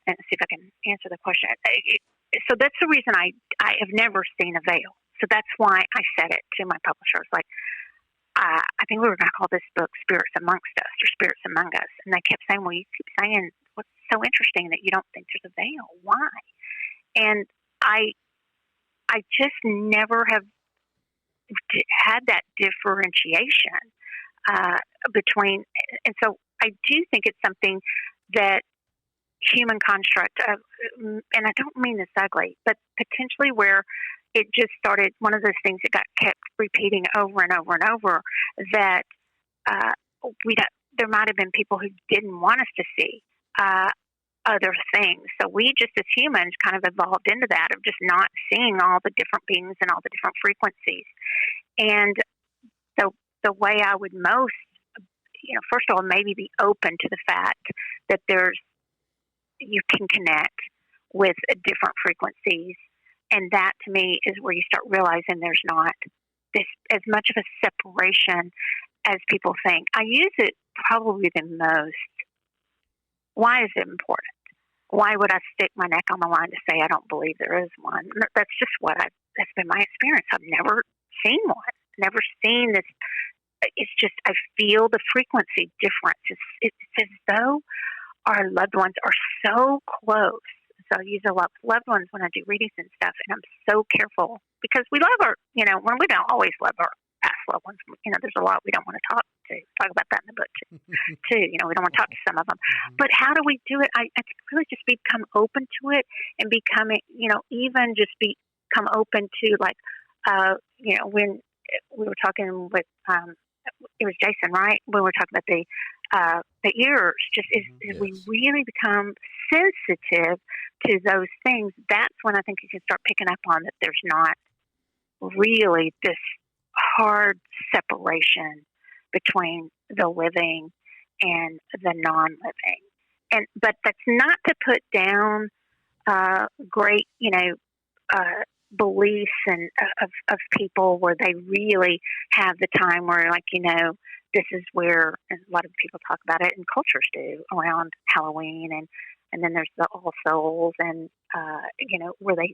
and see if I can answer the question. So that's the reason I have never seen a veil. So that's why I said it to my publishers. Like, I think we were going to call this book Spirits Amongst Us, or Spirits Among Us. And they kept saying, well, you keep saying what's so interesting that you don't think there's a veil. Why? And I just never have had that differentiation between, and so I do think it's something that human construct of, and I don't mean this ugly, but potentially where it just started, one of those things that got kept repeating over and over and over, that there might have been people who didn't want us to see other things. So we just as humans kind of evolved into that, of just not seeing all the different beings and all the different frequencies. And the way I would most, first of all, maybe be open to the fact that you can connect with different frequencies. And that to me is where you start realizing there's not this as much of a separation as people think. I use it probably the most. Why is it important? Why would I stick my neck on the line to say I don't believe there is one? That's just that's been my experience. I've never seen one, never seen this. It's just, I feel the frequency difference. It's as though our loved ones are so close. So I use a lot of loved ones when I do readings and stuff, and I'm so careful because we love when we don't always love our past loved ones. There's a lot we don't want to talk about that in the book too. We don't want to talk to some of them. But how do we do it? I really just become open to it and becoming, even just become open to when we were talking with, it was Jason, right? When we were talking about the ears, just as we really become sensitive to those things, that's when I think you can start picking up on that there's not really this hard separation between the living and the non-living. But that's not to put down great, beliefs and of people where they really have the time where, this is where, and a lot of people talk about it, and cultures do, around Halloween, and then there's the All Souls, and where they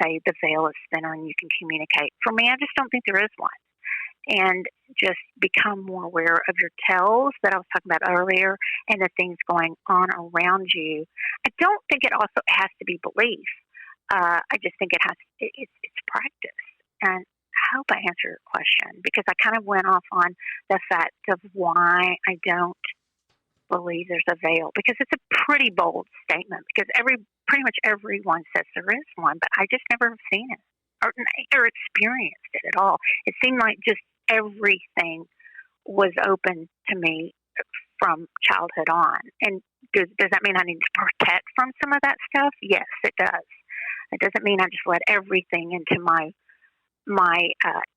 say the veil is thinner and you can communicate. For me, I just don't think there is one. And just become more aware of your tells that I was talking about earlier, and the things going on around you. I don't think it also has to be belief. I just think it's practice. And I hope I answered your question, because I kind of went off on the fact of why I don't believe there's a veil, because it's a pretty bold statement, because pretty much everyone says there is one, but I just never have seen it or experienced it at all. It seemed like just everything was open to me from childhood on. And does that mean I need to protect from some of that stuff? Yes, it does. It doesn't mean I just let everything into my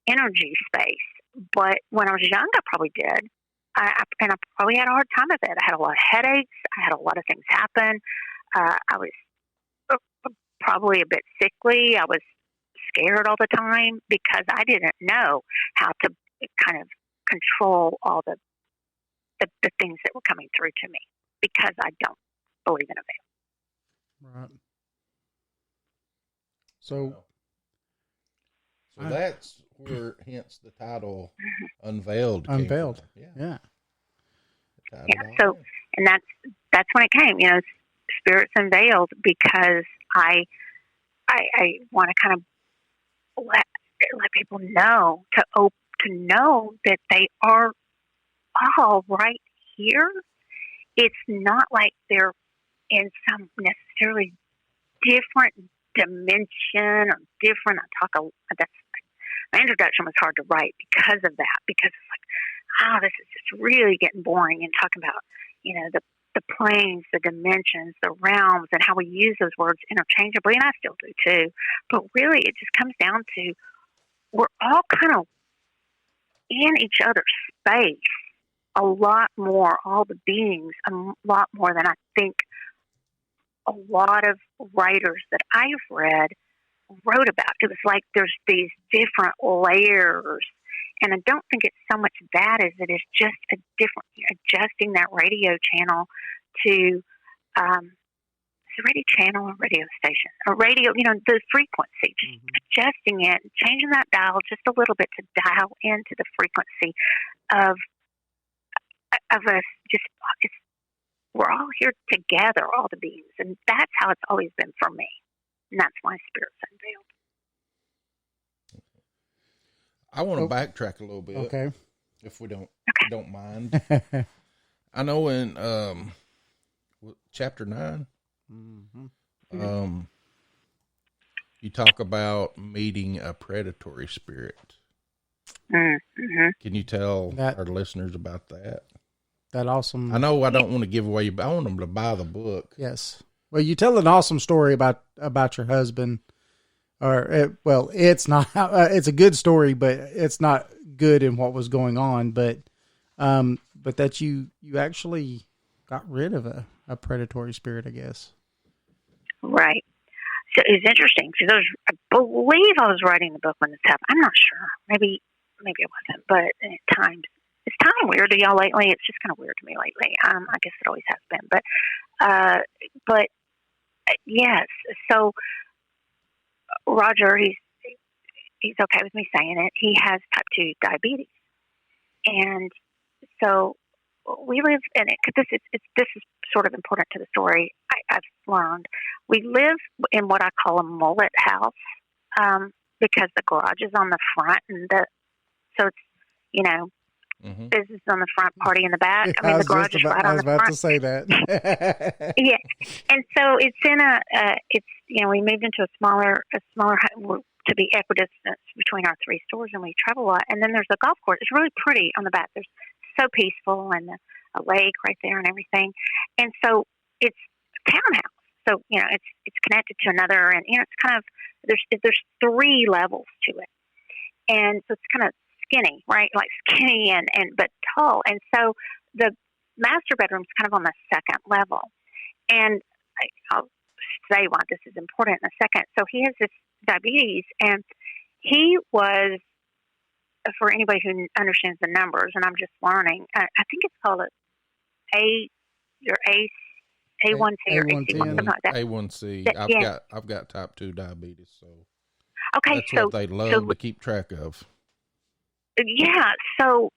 energy space. But when I was young, I probably did. I probably had a hard time with it. I had a lot of headaches. I had a lot of things happen. I was probably a bit sickly. I was scared all the time because I didn't know how to kind of control all the things that were coming through to me, because I don't believe in a veil. Right. So that's where, hence the title Unveiled. Unveiled. Yeah. So, and that's when it came, Spirits Unveiled, because I want to kind of let people know to know that they are all right here. It's not like they're in some necessarily different dimension or different. My introduction was hard to write because of that, because it's like, this is just really getting boring, and talking about, the planes, the dimensions, the realms, and how we use those words interchangeably, and I still do too. But really, it just comes down to, we're all kind of in each other's space a lot more, all the beings, a lot more than I think a lot of writers that I've read wrote about. It was like there's these different layers, and I don't think it's so much that as it is just a different, adjusting that radio channel to a radio channel or radio station, a radio, the frequency, just adjusting it, changing that dial just a little bit to dial into the frequency of us. We're all here together, all the beings, and that's how it's always been for me. And that's why Spirits I want to backtrack a little bit. Okay. If we don't mind. I know in chapter 9, you talk about meeting a predatory spirit. Mm-hmm. Can you tell our listeners about that? That awesome. I know I don't want to give away, but I want them to buy the book. Yes. Well, you tell an awesome story about your husband. It's not. It's a good story, but it's not good in what was going on. But that you actually got rid of a predatory spirit, I guess. Right. So it's interesting because I believe I was writing the book when this happened. I'm not sure. Maybe it wasn't. But at times, it's kind of weird to y'all lately. It's just kind of weird to me lately. I guess it always has been. But yes. So Roger, he's okay with me saying it. He has type 2 diabetes, and so we live in it. Cause this is sort of important to the story. I've learned we live in what I call a mullet house because the garage is on the front, and so it's business on the front, party in the back. I mean, the garage is right on the front. I was about to say that. Yeah, and so it's in we moved into a smaller to be equidistant between our 3 stores, and we travel a lot. And then there's a golf course. It's really pretty on the back. There's so peaceful, and a lake right there and everything. And so it's a townhouse. So it's connected to another, and it's kind of there's 3 levels to it, and so it's kind of skinny, right? Like skinny and but tall. And so the master bedroom's kind of on the 2nd level. And I'll say why this is important in a second. So he has this diabetes, and he was, for anybody who understands the numbers, and I'm just learning, I think it's called A1C or AC1, something like that. A1C. I've got type 2 diabetes, so okay, that's what they love to keep track of. Yeah, so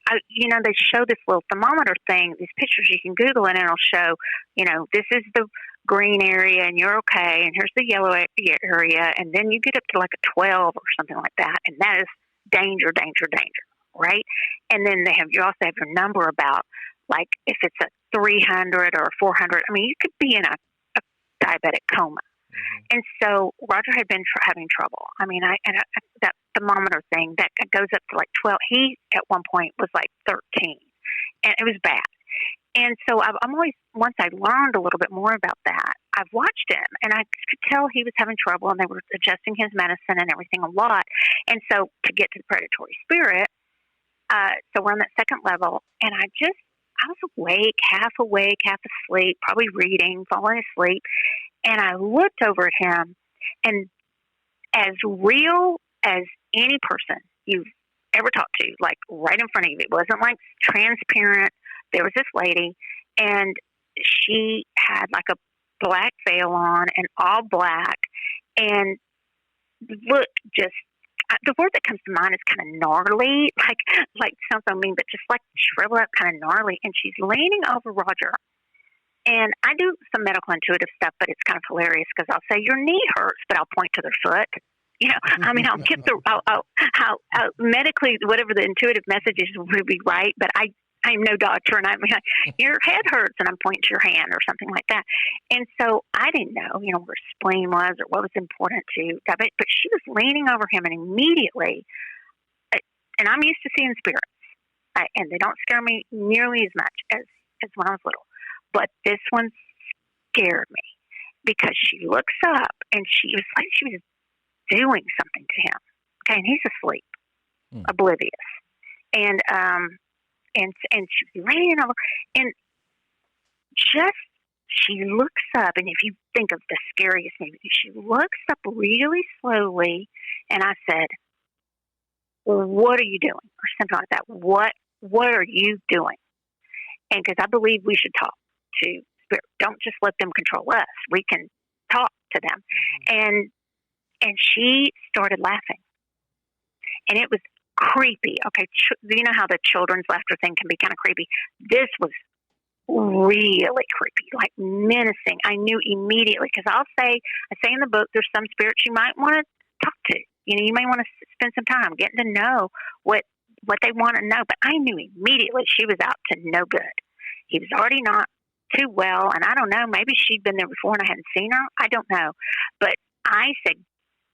they show this little thermometer thing, these pictures you can Google, and it'll show, this is the green area and you're okay, and here's the yellow area, and then you get up to like a 12 or something like that, and that is danger, right? And then you also have your number about, like, if it's a 300 or a 400, I mean, you could be in a diabetic coma. And so Roger had been having trouble. I mean, that thermometer thing that goes up to like 12. He at one point was like 13, and it was bad. And so I'm always, once I learned a little bit more about that, I've watched him, and I could tell he was having trouble, and they were adjusting his medicine and everything a lot. And so to get to the predatory spirit, so we're on that 2nd level, and I was awake, half asleep, probably reading, falling asleep. And I looked over at him, and as real as any person you've ever talked to, like right in front of you, it wasn't like transparent. There was this lady, and she had like a black veil on and all black, and looked just, the word that comes to mind is kind of gnarly, like something mean, but just like shriveled up, kind of gnarly. And she's leaning over Roger. And I do some medical intuitive stuff, but it's kind of hilarious because I'll say your knee hurts, but I'll point to their foot. I mean, I'll get how medically, whatever the intuitive messages would be right, but I'm no doctor, and I'm like, your head hurts, and I'm pointing to your hand or something like that. And so I didn't know, where spleen was or what was important to diabetes, but she was leaning over him, and immediately, and I'm used to seeing spirits, and they don't scare me nearly as much as when I was little. But this one scared me because she looks up, and she was like she was doing something to him. Okay, and he's asleep, oblivious, and she's laying over, and she looks up, and if you think of the scariest movie, she looks up really slowly, and I said, well, "What are you doing?" or something like that. What are you doing? And because I believe we should talk to spirit. Don't just let them control us. We can talk to them. And she started laughing. And it was creepy. Okay, you know how the children's laughter thing can be kind of creepy? This was really creepy, like menacing. I knew immediately, because I say in the book, there's some spirits you might want to talk to. You may want to spend some time getting to know what they want to know. But I knew immediately she was out to no good. He was already not too well, and I don't know, maybe she'd been there before and I hadn't seen her. I don't know. But I said,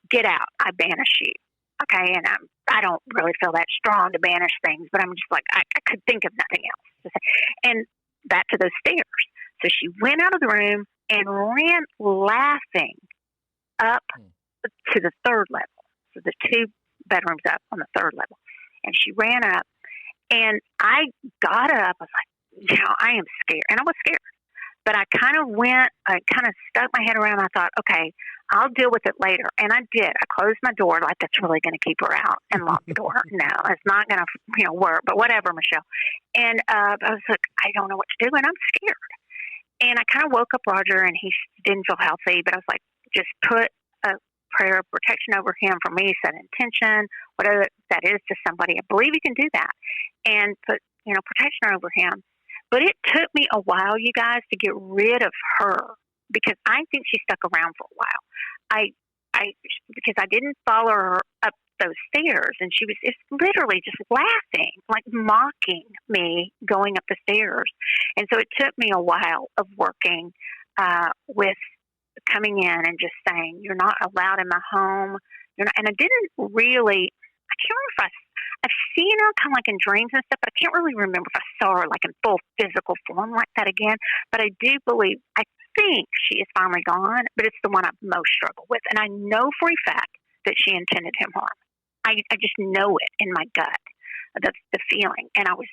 get out. I banish you. Okay, and I don't really feel that strong to banish things, but I'm just like, I could think of nothing else to say. And back to those stairs. So she went out of the room and ran laughing up to the third level. So the 2 bedrooms up on the third level. And she ran up, and I got up. I was like, I am scared. And I was scared. But I kind of stuck my head around. I thought, okay, I'll deal with it later. And I did. I closed my door like that's really going to keep her out, and locked the door. No, it's not going to work, but whatever, Michelle. And I was like, I don't know what to do, and I'm scared. And I kind of woke up Roger, and he didn't feel healthy, but I was like, just put a prayer of protection over him for me, set intention, whatever that is to somebody. I believe you can do that. And put, protection over him. But it took me a while, you guys, to get rid of her, because I think she stuck around for a while. Because I didn't follow her up those stairs, and she was literally just laughing, like mocking me going up the stairs. And so it took me a while of working with coming in and just saying, you're not allowed in my home. And I didn't really, I can't remember if I've seen her kind of like in dreams and stuff, but I can't really remember if I saw her like in full physical form like that again. But I do believe, I think she is finally gone, but it's the one I most struggle with. And I know for a fact that she intended him harm. I just know it in my gut. That's the feeling. And I was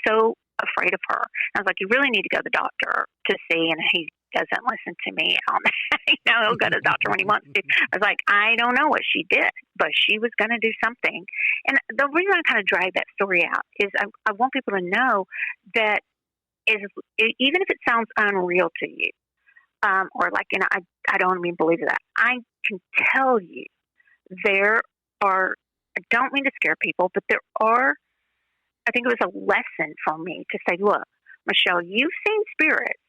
so afraid of her. I was like, you really need to go to the doctor to see. And he doesn't listen to me on that. He'll go to the doctor when he wants to. I was like, I don't know what she did, but she was going to do something. And the reason I kind of drag that story out is I want people to know that even if it sounds unreal to you, or like, I don't even believe that, I can tell you there are, I don't mean to scare people, but there are, I think it was a lesson for me to say, look, Michelle, you've seen spirits,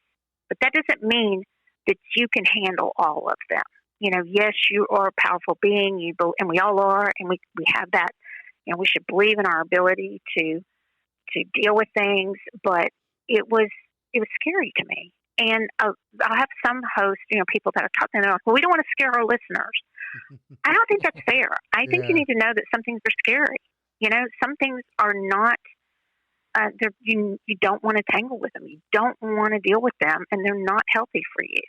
but that doesn't mean that you can handle all of them. Yes, you are a powerful being, and we all are, and we have that. We should believe in our ability to deal with things, but it was scary to me. And I'll have some hosts, people that are talking, they're like, well, we don't want to scare our listeners. I don't think that's fair. I think you need to know that some things are scary. Some things are not, you don't want to tangle with them. You don't want to deal with them, and they're not healthy for you.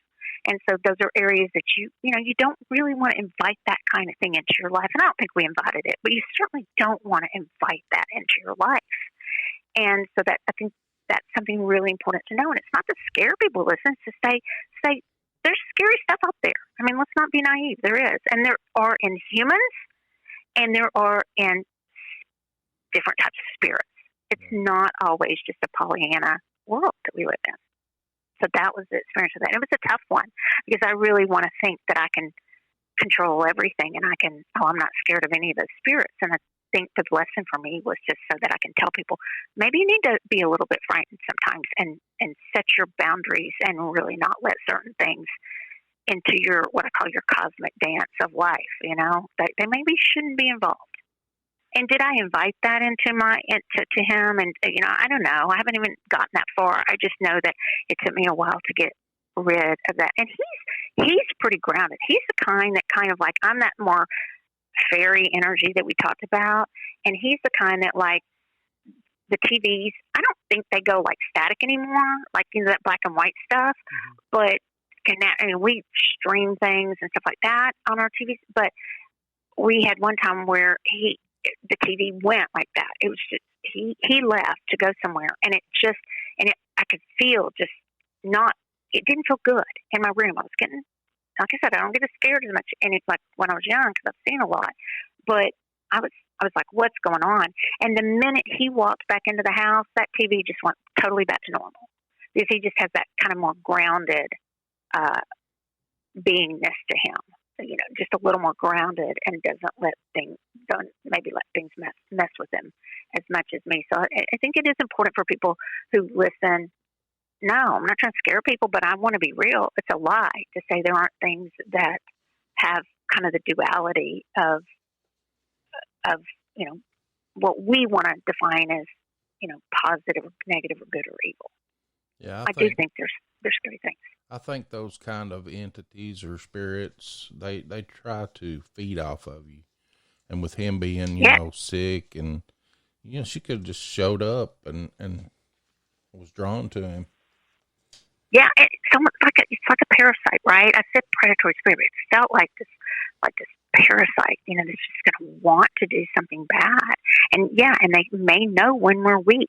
And so those are areas that you don't really want to invite that kind of thing into your life. And I don't think we invited it, but you certainly don't want to invite that into your life. And so that, I think that's something really important to know. And it's not to scare people, listen, it's to say, there's scary stuff out there. I mean, let's not be naive. There is. And there are in humans, and there are in different types of spirits. It's not always just a Pollyanna world that we live in. So that was the experience of that. And it was a tough one, because I really want to think that I can control everything, and I'm not scared of any of those spirits. And I think the lesson for me was just so that I can tell people, maybe you need to be a little bit frightened sometimes and set your boundaries and really not let certain things into your, what I call your cosmic dance of life, they maybe shouldn't be involved. And did I invite that into to him? And, I don't know. I haven't even gotten that far. I just know that it took me a while to get rid of that. And he's pretty grounded. He's the kind that kind of like, I'm that more fairy energy that we talked about. And he's the kind that, like, the TVs, I don't think they go like static anymore, like that black and white stuff. But we stream things and stuff like that on our TVs. But we had one time where the TV went like that. It was just, he left to go somewhere, and I could feel just it didn't feel good in my room. I was getting, like I said, I don't get as scared as much, and it's like when I was young, because I've seen a lot, but I was like, what's going on? And the minute he walked back into the house, that TV just went totally back to normal, because he just has that kind of more grounded beingness to him. Just a little more grounded, and don't maybe let things mess with him as much as me. So I think it is important for people who listen. No, I'm not trying to scare people, but I want to be real. It's a lie to say there aren't things that have kind of the duality of what we want to define as positive or negative or good or evil. Yeah, I do think there's three things. I think those kind of entities or spirits, they try to feed off of you. And with him being, you know, sick, and she could have just showed up and was drawn to him. Yeah, it's like a parasite, right? I said predatory spirit. It felt like this parasite, that's just going to want to do something bad. And they may know when we're weak,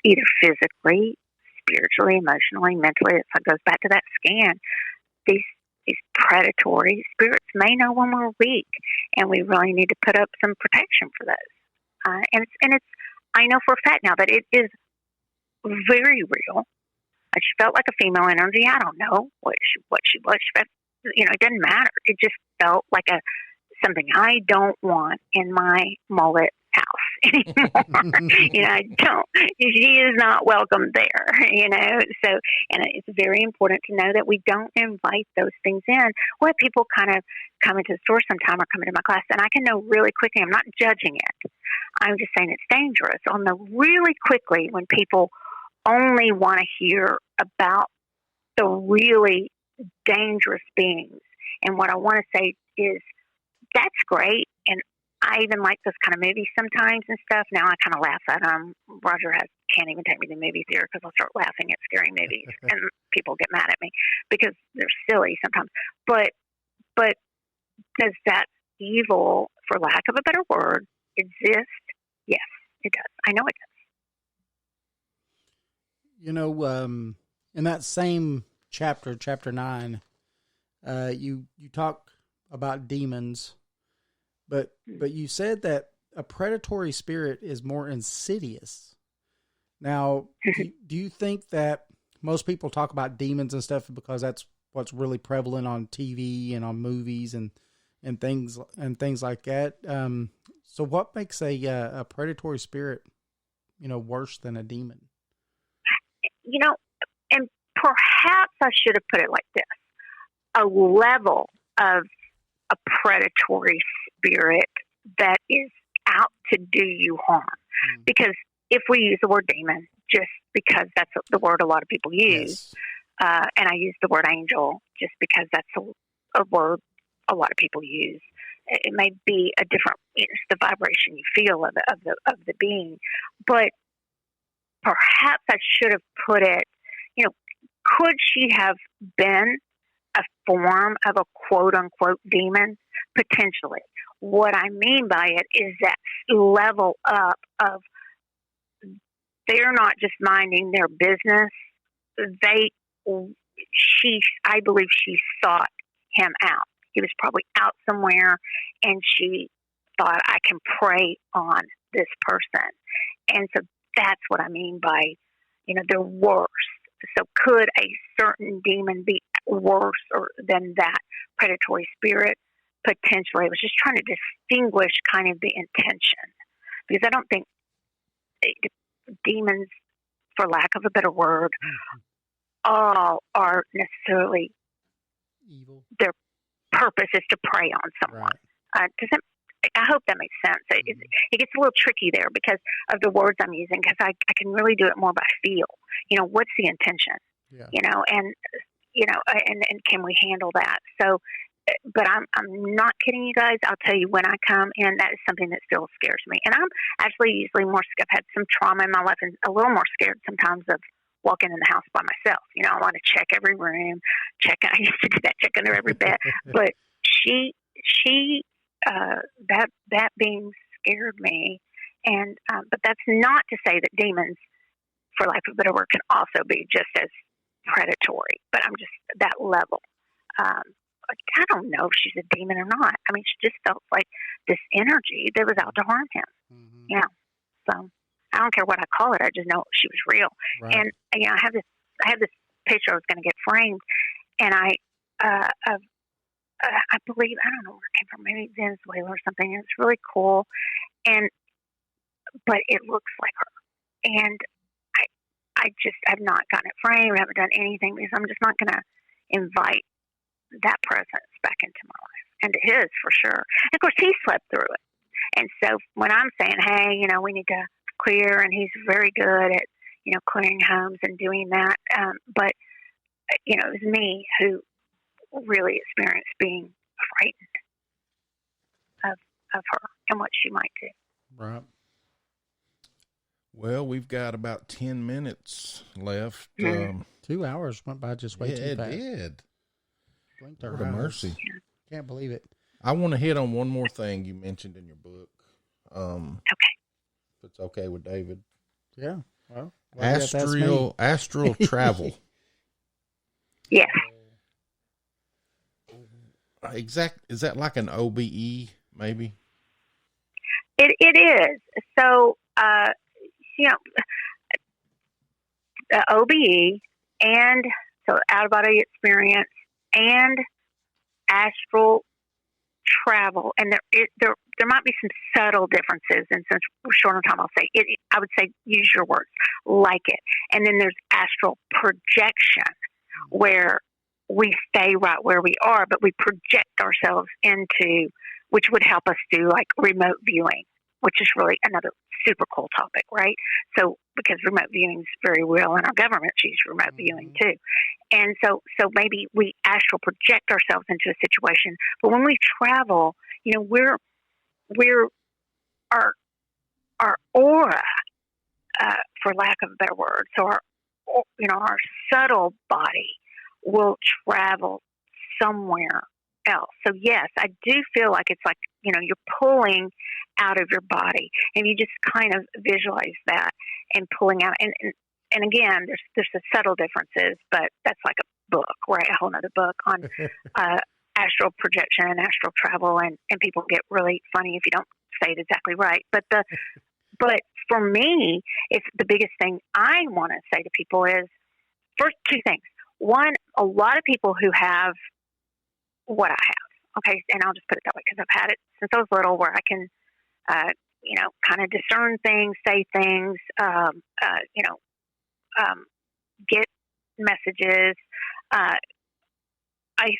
either physically, spiritually, emotionally, mentally. It goes back to that scan. These predatory spirits may know when we're weak, and we really need to put up some protection for those. And it's I know for a fact now that it is very real. She felt like a female energy. I don't know what she was. She felt, it doesn't matter. It just felt like something I don't want in my mullet house anymore. I don't. She is not welcome there. So, and it's very important to know that we don't invite those things in. Where people kind of come into the store sometime or come into my class, and I can know really quickly. I'm not judging it. I'm just saying it's dangerous. I'll know really quickly when people only want to hear about the really dangerous beings. And what I want to say is that's great. And I even like those kind of movies sometimes and stuff. Now I kind of laugh at them. Roger can't even take me to the movie theater because I'll start laughing at scary movies and people get mad at me because they're silly sometimes. But does that evil, for lack of a better word, exist? Yes, it does. I know it does. In that same chapter 9, you talk about demons, but you said that a predatory spirit is more insidious. Now, do you think that most people talk about demons and stuff because that's what's really prevalent on TV and on movies and things like that? So what makes a predatory spirit, worse than a demon? And perhaps I should have put it like this: a level of a predatory spirit that is out to do you harm. Because if we use the word demon, just because that's the word a lot of people use, and I use the word angel just because that's a word a lot of people use. It may be a different, it's the vibration you feel of the being, but perhaps I should have put it, could she have been a form of a quote unquote demon? Potentially. What I mean by it is that level up of they're not just minding their business. I believe she sought him out. He was probably out somewhere and she thought, I can prey on this person. And so that's what I mean by, they're worse. So could a certain demon be worse than that predatory spirit? Potentially. I was just trying to distinguish kind of the intention, because I don't think demons, for lack of a better word, all are necessarily evil. Their purpose is to prey on someone. Right. I hope that makes sense. It gets a little tricky there because of the words I'm using, because I can really do it more by feel. What's the intention? Yeah. And can we handle that? So, but I'm not kidding you guys. I'll tell you, when I come in, that is something that still scares me. And I'm actually usually more scared. I've had some trauma in my life and a little more scared sometimes of walking in the house by myself. I want to check every room, I used to do that, check under every bed. But that being scared me. And, but that's not to say that demons, for lack of a better word, can also be just as predatory, but I'm just that level. I don't know if she's a demon or not. I mean, she just felt like this energy that was out to harm him. Mm-hmm. Yeah. So I don't care what I call it. I just know she was real. Right. And I have this picture I was going to get framed, and I believe, I don't know where it came from, maybe Venezuela or something. And it's really cool. But it looks like her. And I've not gotten it framed. I haven't done anything because I'm just not going to invite that presence back into my life. into his for sure. And of course, he slept through it. And so when I'm saying, hey, we need to clear, and he's very good at, clearing homes and doing that. But, it was me who really experienced being frightened of her and what she might do. Right. Well, we've got about 10 minutes left. 2 hours went by just way too fast. It did. Blinked our What a eyes. mercy. Can't believe it. I want to hit on one more thing you mentioned in your book. Okay. If it's okay with David. Yeah. Well, astral travel. Yes. Is that like an OBE, maybe? It is. So, the OBE and so out of body experience and astral travel, and there might be some subtle differences. And since we're short on time, I'll say it. I would say use your words, like it. And then there's astral projection, where we stay right where we are, but we project ourselves into, which would help us do like remote viewing, which is really another super cool topic, right? So, because remote viewing is very real, and our government's used remote viewing too. And so maybe we astral project ourselves into a situation, but when we travel, our aura, for lack of a better word, so our subtle body will travel somewhere else. So yes, I do feel like it's like, you're pulling out of your body, and you just kind of visualize that and pulling out. And again, there's the subtle differences, but that's like a book, right? A whole nother book on astral projection and astral travel, and people get really funny if you don't say it exactly right. But for me, it's the biggest thing I want to say to people is first two things. One, a lot of people who have what I have, okay, and I'll just put it that way because I've had it since I was little, where I can, kind of discern things, say things, get messages. I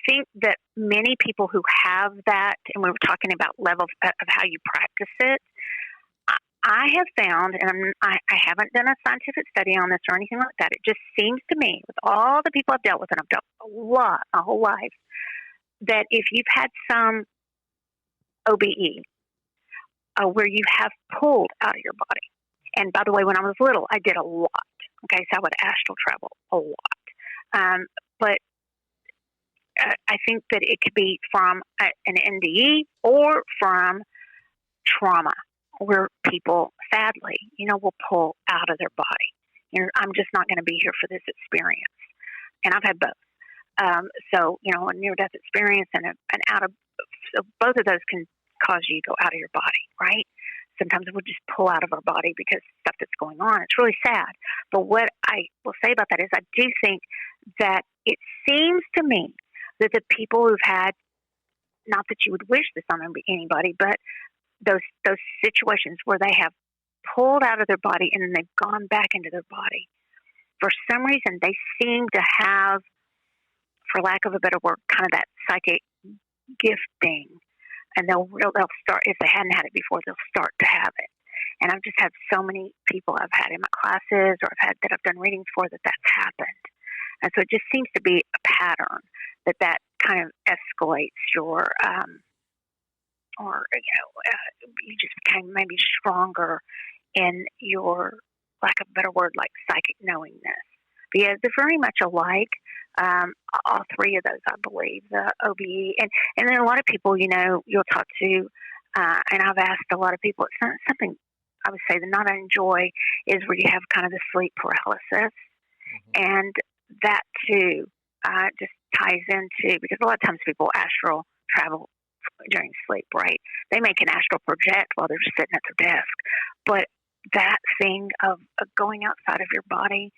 think that many people who have that, and we were talking about levels of how you practice it, I have found, and I haven't done a scientific study on this or anything like that, it just seems to me, with all the people I've dealt with, and I've dealt with a lot my whole life, that if you've had some OBE, where you have pulled out of your body, and by the way, when I was little, I did a lot, okay, so I would astral travel a lot, but I think that it could be from an NDE or from trauma, where people, sadly, will pull out of their body. I'm just not going to be here for this experience. And I've had both. So, a near-death experience and out of, so both of those can cause you to go out of your body, right? Sometimes we'll just pull out of our body because stuff that's going on. It's really sad. But what I will say about that is I do think that it seems to me that the people who've had, not that you would wish this on anybody, but those situations where they have pulled out of their body and then they've gone back into their body, for some reason they seem to have, for lack of a better word, kind of that psychic gifting, and they'll start, if they hadn't had it before, they'll start to have it. And I've just had so many people I've had in my classes or that I've done readings for that's happened. And so it just seems to be a pattern that kind of escalates your, you just became maybe stronger in your, lack of a better word, like psychic knowingness. But yeah, they're very much alike. All three of those, I believe, the OBE. And then a lot of people, you'll talk to, and I've asked a lot of people, it's not something I would say that not I enjoy is where you have kind of the sleep paralysis. Mm-hmm. And that too just ties into, because a lot of times people astral travel during sleep, right? They may can astral project while they're just sitting at their desk. But that thing of going outside of your body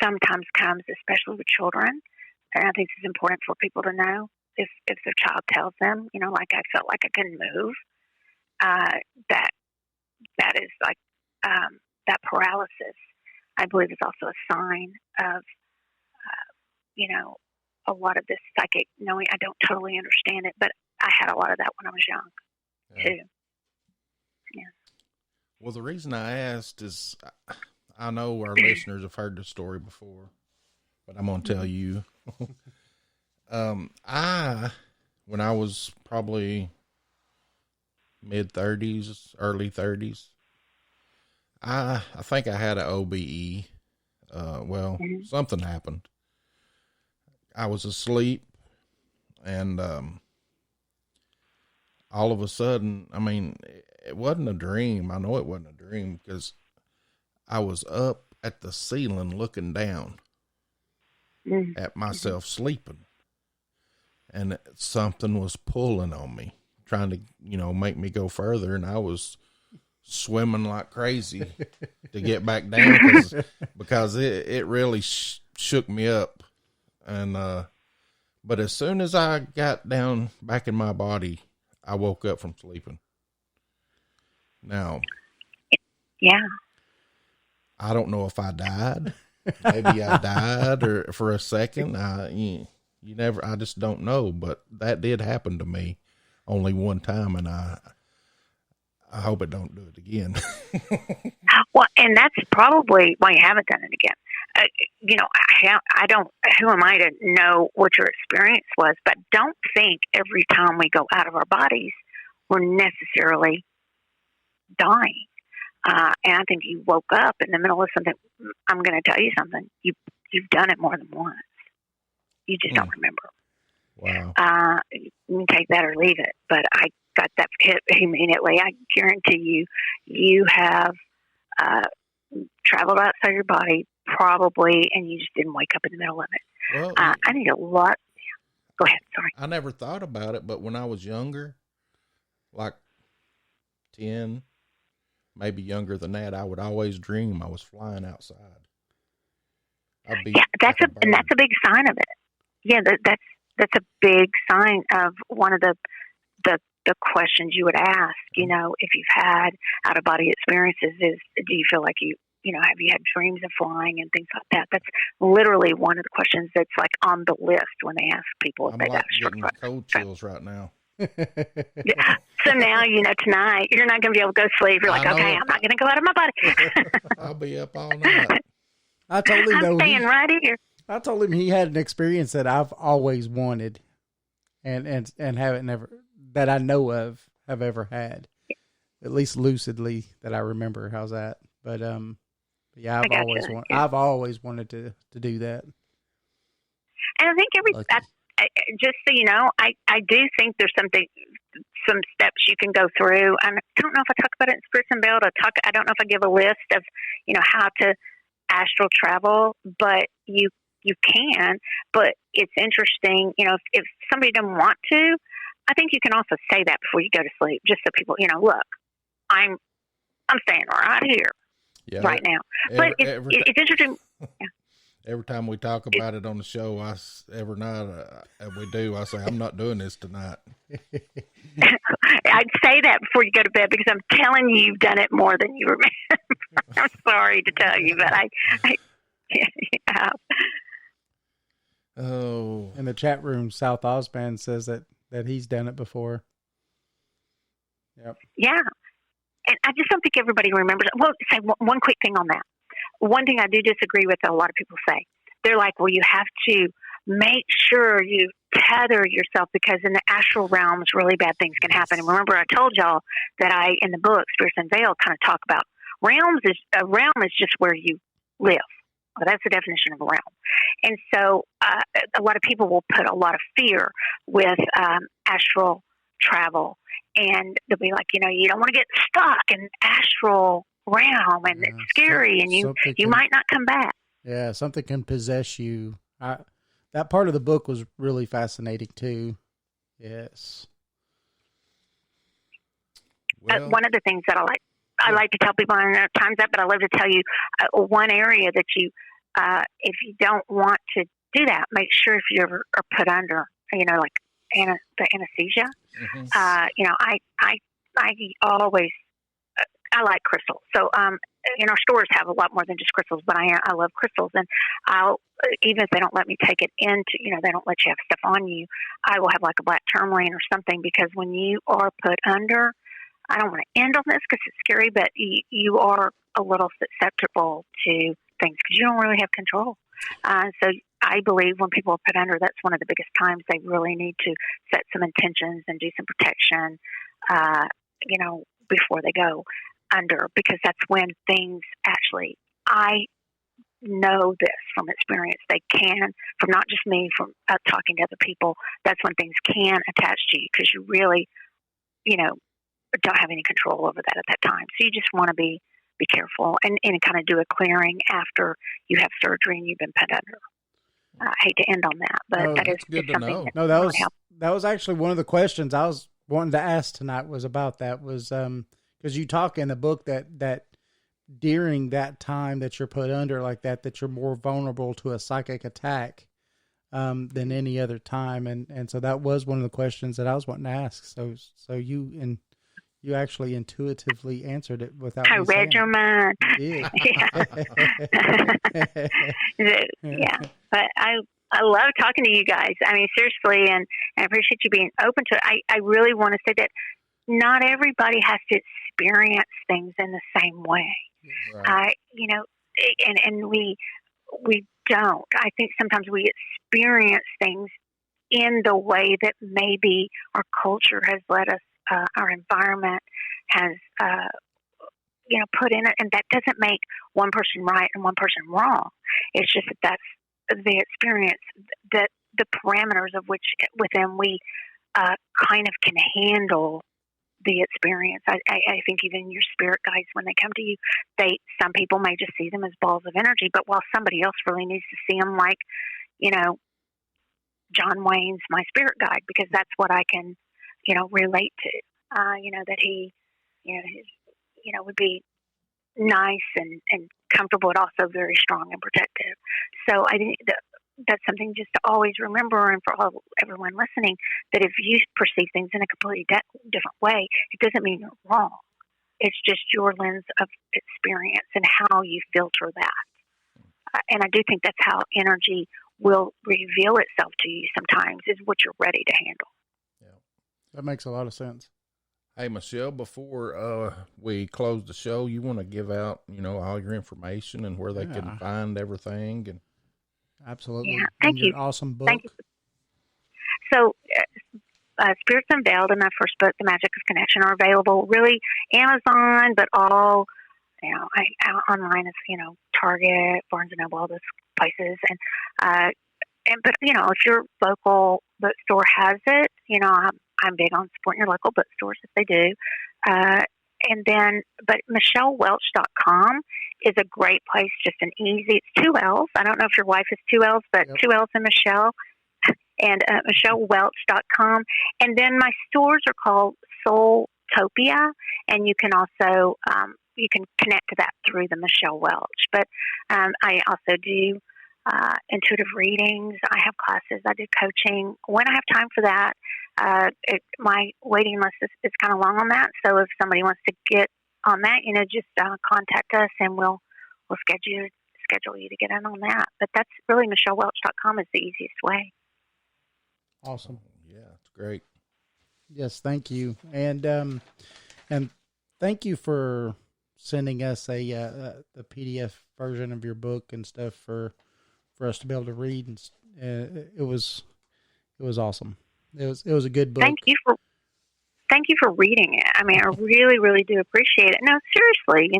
sometimes comes, especially with children. And I think it's important for people to know if their child tells them, like I felt like I couldn't move, that is like that paralysis, I believe, is also a sign of, a lot of this psychic knowing. I don't totally understand it, but I had a lot of that when I was young, too. Yeah. Well, the reason I asked is I know our listeners have heard the story before, but I'm going to tell you. When I was probably mid-30s, early 30s, I think I had an OBE. Something happened. I was asleep, and all of a sudden, I mean, it wasn't a dream. I know it wasn't a dream because I was up at the ceiling looking down at myself sleeping, and something was pulling on me, trying to, make me go further, and I was swimming like crazy to get back down because it really shook me up. And but as soon as I got down back in my body, I woke up from sleeping. Now, yeah, I don't know if I died. Maybe I died or for a second. You never. I just don't know. But that did happen to me only one time, and I hope it don't do it again. Well, and that's probably why you haven't done it again. I don't, who am I to know what your experience was, but don't think every time we go out of our bodies, we're necessarily dying. And I think you woke up in the middle of something. I'm going to tell you something. You've done it more than once. You just don't remember. Wow. You can take that or leave it, but I got that hit immediately. I guarantee you have traveled outside your body probably, and you just didn't wake up in the middle of it. Well, I need a lot. Go ahead. Sorry. I never thought about it, but when I was younger, like 10, maybe younger than that, I would always dream I was flying outside. That's a big sign of it. Yeah, that's a big sign of one of the questions you would ask. If you've had out of body experiences, is do you feel like have you had dreams of flying and things like that? That's literally one of the questions that's like on the list when they ask people if I'm they've like had getting cold chills right now. Yeah. So now, tonight you're not going to be able to go to sleep. You're like, okay, I'm not going to go out of my body. I'll be up all night. I told him I'm staying right here. I told him he had an experience that I've always wanted, and haven't never that I know of have ever had, at least lucidly that I remember. How's that? But yeah, I've always wanted to do that. And I think just so you know, I do think there's some steps you can go through. And I don't know if I talk about it in Spirits Unveiled. I don't know if I give a list of how to astral travel, but you can. But it's interesting, if somebody doesn't want to, I think you can also say that before you go to sleep, just so people, look, I'm staying right here right now. But it's interesting. Yeah. Every time we talk about it on the show, every night we do, I say, I'm not doing this tonight. I'd say that before you go to bed because I'm telling you, you've done it more than you remember. I'm sorry to tell you, but I yeah. Oh. In the chat room, South Osband says that he's done it before. Yep. Yeah. And I just don't think everybody remembers. Well, say one quick thing on that. One thing I do disagree with that a lot of people say. They're like, well, you have to make sure you tether yourself because in the astral realms, really bad things can happen. And remember, I told y'all that in the book, Spirits Unveiled, kind of talk about a realm is just where you live. Well, that's the definition of a realm. And so a lot of people will put a lot of fear with astral travel. And they'll be like, you don't want to get stuck in astral realm and it's scary and you might not come back. Yeah, something can possess you. That part of the book was really fascinating too. Yes. Well, one of the things that I like to tell people, I don't know time's up, but I love to tell you one area that you, if you don't want to do that, make sure if you ever are put under, like the anesthesia. Mm-hmm. I always, I like crystals. So stores have a lot more than just crystals, but I love crystals, and I'll, even if they don't let me take it into, they don't let you have stuff on you, I will have like a black tourmaline or something, because when you are put under, I don't want to end on this because it's scary, but you are a little susceptible to things because you don't really have control. So I believe when people are put under, that's one of the biggest times they really need to set some intentions and do some protection, before they go under, because that's when things actually, I know this from experience, they can, from not just me, from talking to other people, that's when things can attach to you because you really, don't have any control over that at that time. So you just want to be careful and kind of do a clearing after you have surgery and you've been put under. I hate to end on that, but that is good to something know. No, that was actually one of the questions I was wanting to ask tonight, was about that, was because you talk in the book that during that time that you're put under like that you're more vulnerable to a psychic attack than any other time, and so that was one of the questions that I was wanting to ask. So you actually intuitively answered it without. I read your mind. You did. Yeah, but I love talking to you guys. I mean, seriously, and I appreciate you being open to it. I really want to say that not everybody has to experience things in the same way. Right. And we don't. I think sometimes we experience things in the way that maybe our culture has led us, our environment has, put in it, and that doesn't make one person right and one person wrong. It's just that's the experience, that the parameters of which within we kind of can handle the experience. I think even your spirit guides, when they come to you, some people may just see them as balls of energy, but while somebody else really needs to see them like, John Wayne's my spirit guide, because that's what I can, relate to. That he, would be nice and comfortable, but also very strong and protective. So I think that's something just to always remember, and for everyone listening, that if you perceive things in a completely different way, it doesn't mean you're wrong. It's just your lens of experience and how you filter that. And I do think that's how energy will reveal itself to you sometimes, is what you're ready to handle. Yeah, that makes a lot of sense. Hey, Michelle, before we close the show, you want to give out, all your information and where they can find everything? And absolutely. Yeah, thank you. Awesome book. Thank you. So, Spirits Unveiled and my first book, The Magic of Connection, are available really Amazon, but all, online is, Target, Barnes & Noble, all those places. But if your local bookstore has it, I'm big on supporting your local bookstores if they do. But MichelleWelch.com is a great place, just an easy, it's 2 L's. I don't know if your wife is 2 L's, but yep. 2 L's in Michelle. And MichelleWelch.com. And then my stores are called Soultopia, and you can also you can connect to that through the Michelle Welch. But I also do intuitive readings. I have classes. I do coaching when I have time for that. My waiting list is kind of long on that. So if somebody wants to get on that, just contact us, and we'll schedule you to get in on that. But that's really MichelleWelch.com is the easiest way. Awesome. Yeah, it's great. Yes, thank you, and thank you for sending us the PDF version of your book and stuff for us to be able to read. And it was awesome. It was a good book. Thank you for reading it. I mean, I really, really do appreciate it. No, seriously,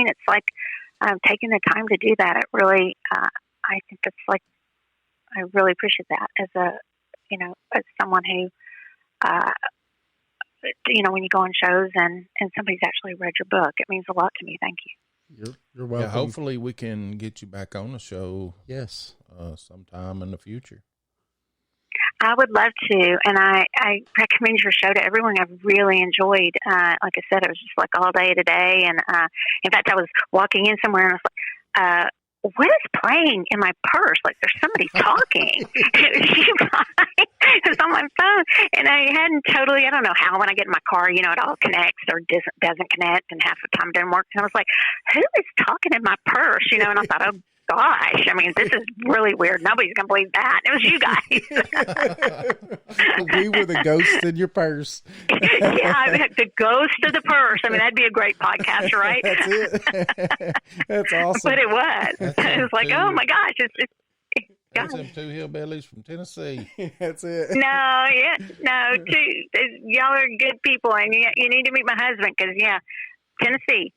it's like taking the time to do that. It really, I think it's like, I really appreciate that as as someone who, when you go on shows and somebody's actually read your book, it means a lot to me. Thank you. You're welcome. Yeah, hopefully we can get you back on the show. Yes. Sometime in the future. I would love to, and I recommend your show to everyone. I've really enjoyed, like I said, it was just like all day today, and in fact, I was walking in somewhere, and I was like, what is playing in my purse? Like, there's somebody talking. Because I'm my phone. And I hadn't totally, I don't know how, when I get in my car, you know, it all connects or doesn't connect, and half the time it doesn't work. And I was like, who is talking in my purse? You know, and I thought, oh, gosh, I mean, this is really weird. Nobody's going to believe that. It was you guys. We were the ghosts in your purse. Yeah, the ghost of the purse. I mean, that'd be a great podcast, right? That's it. That's awesome. But it was. It was like, oh, my gosh. That's them two hillbillies from Tennessee. That's it. No, y'all are good people, and you need to meet my husband because, yeah, Tennessee,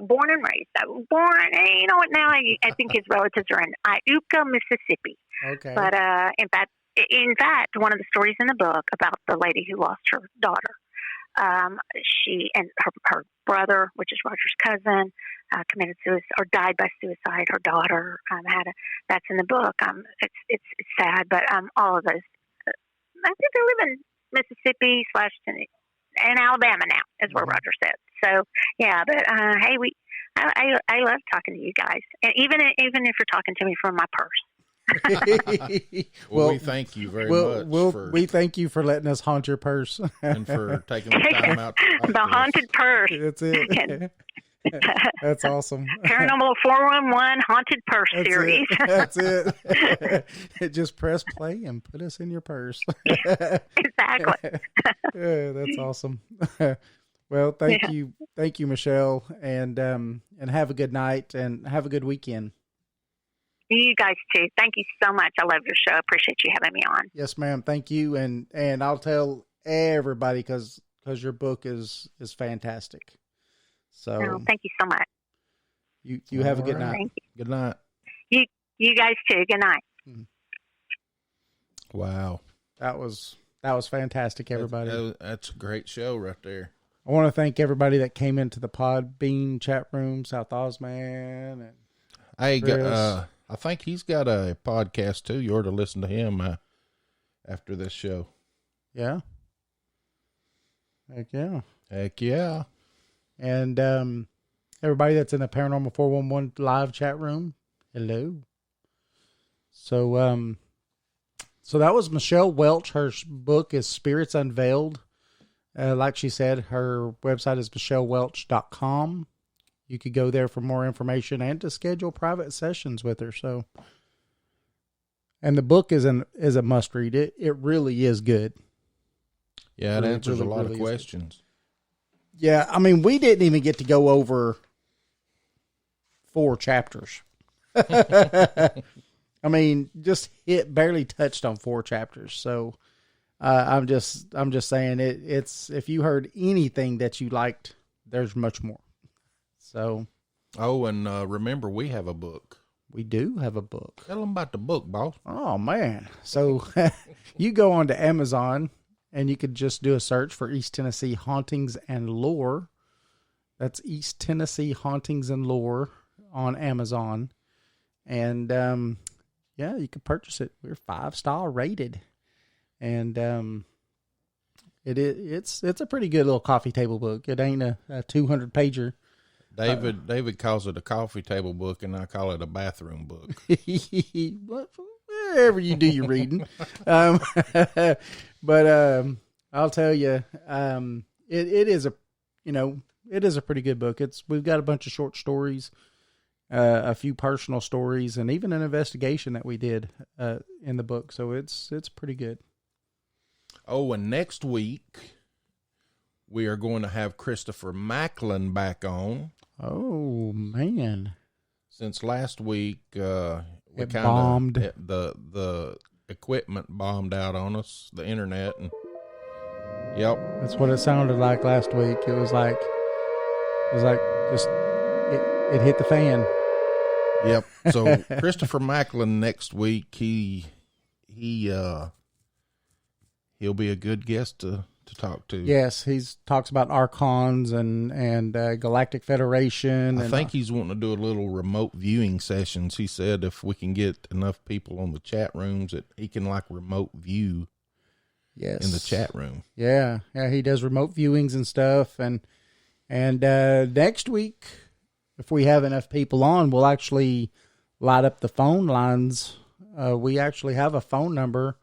born and raised. I was born, you know what? Now I think his relatives are in Iuka, Mississippi. Okay. But in fact, one of the stories in the book about the lady who lost her daughter, she and her brother, which is Roger's cousin, committed suicide or died by suicide. Her daughter that's in the book. It's sad, but all of those. I think they live in Mississippi / and Alabama now, is where Roger said. So yeah, but hey, I love talking to you guys, and even if you're talking to me from my purse. Well, we thank you very much. We thank you for letting us haunt your purse and for taking the time out. The haunted purse. That's it. That's awesome. Paranormal 411 Haunted Purse Series. That's it. Just press play and put us in your purse. Exactly. Yeah, that's awesome. Well, thank you, Michelle, and have a good night and have a good weekend. You guys too. Thank you so much. I love your show. Appreciate you having me on. Yes, ma'am. Thank you, and I'll tell everybody because your book is fantastic. So thank you so much. You have a good night. Thank you. Good night. You guys too. Good night. Wow. That was fantastic, everybody. That's a great show right there. I want to thank everybody that came into the Podbean chat room, South Osman, and I Chris. I think he's got a podcast too. You ought to listen to him after this show. Yeah. Heck yeah. Heck yeah. And everybody that's in the Paranormal 411 live chat room, hello. So that was Michelle Welch. Her book is Spirits Unveiled. Like she said, her website is michellewelch.com. You could go there for more information and to schedule private sessions with her. So, and the book is a must read. It really is good. Yeah, it answers a lot of questions. Yeah, I mean, we didn't even get to go over 4 chapters. I mean, just barely touched on 4 chapters. So, I'm just saying it's if you heard anything that you liked, there's much more. So, and remember, we have a book. We do have a book. Tell them about the book, boss. Oh man! So you go on to Amazon and you could just do a search for East Tennessee Hauntings and Lore. That's East Tennessee Hauntings and Lore on Amazon, and you can purchase it. We're 5-star rated, and it's a pretty good little coffee table book. It ain't a 200-pager. David calls it a coffee table book, and I call it a bathroom book. Wherever you do your reading. But I'll tell you, it is a pretty good book. We've got a bunch of short stories, a few personal stories, and even an investigation that we did in the book. So it's pretty good. Oh, and next week we are going to have Christopher Macklin back on. Oh man! Since last week, it bombed. The equipment bombed out on us, the internet, and yep, that's what it sounded like last week. It was like just it hit the fan. Yep. So Christopher Macklin next week, he'll be a good guest to talk to. Yes, he talks about Archons and Galactic Federation. I think he's wanting to do a little remote viewing sessions. He said if we can get enough people on the chat rooms that he can remote view. Yes, in the chat room. Yeah, he does remote viewings and stuff. And next week, if we have enough people on, we'll actually light up the phone lines. We actually have a phone number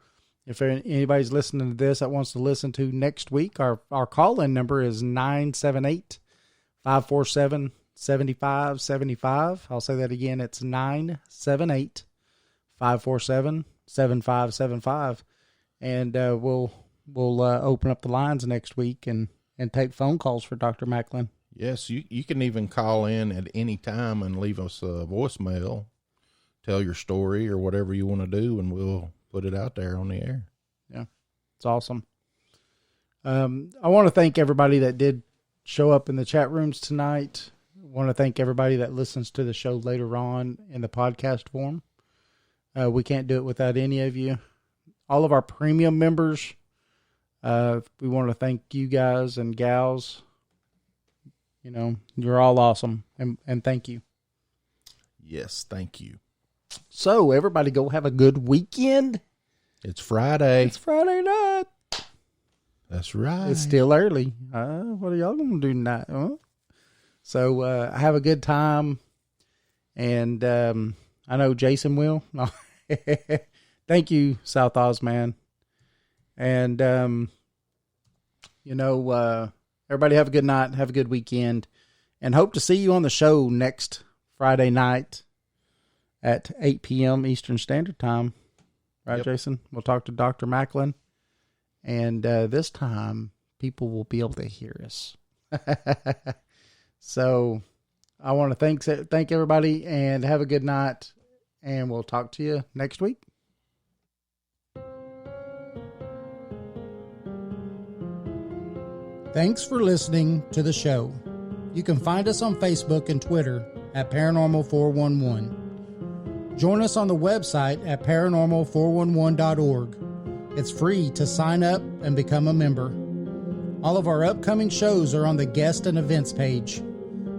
If anybody's listening to this that wants to listen to next week, our call-in number is 978-547-7575. I'll say that again. It's 978-547-7575. And we'll open up the lines next week and take phone calls for Dr. Macklin. Yes, you can even call in at any time and leave us a voicemail, tell your story or whatever you want to do, and we'll put it out there on the air. Yeah, it's awesome. I want to thank everybody that did show up in the chat rooms tonight. I want to thank everybody that listens to the show later on in the podcast form. We can't do it without any of you. All of our premium members, we want to thank you guys and gals. You know, you're all awesome, and thank you. Yes, thank you. So, everybody go have a good weekend. It's Friday. It's Friday night. That's right. It's still early. What are y'all going to do tonight? Huh? So, have a good time. And I know Jason will. Thank you, South Oz, man. And, everybody have a good night. Have a good weekend. And hope to see you on the show next Friday night at 8 p.m. Eastern Standard Time. Right, yep. Jason? We'll talk to Dr. Macklin. And this time, people will be able to hear us. So, I want to thank everybody and have a good night. And we'll talk to you next week. Thanks for listening to the show. You can find us on Facebook and Twitter at Paranormal411. Join us on the website at paranormal411.org. It's free to sign up and become a member. All of our upcoming shows are on the guest and events page.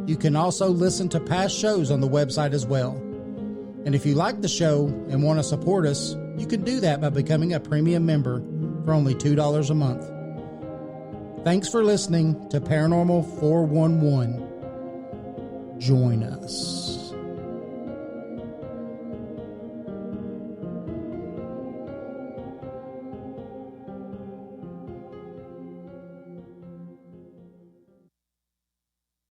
You can also listen to past shows on the website as well. And if you like the show and want to support us, you can do that by becoming a premium member for only $2 a month. Thanks for listening to Paranormal 411. Join us.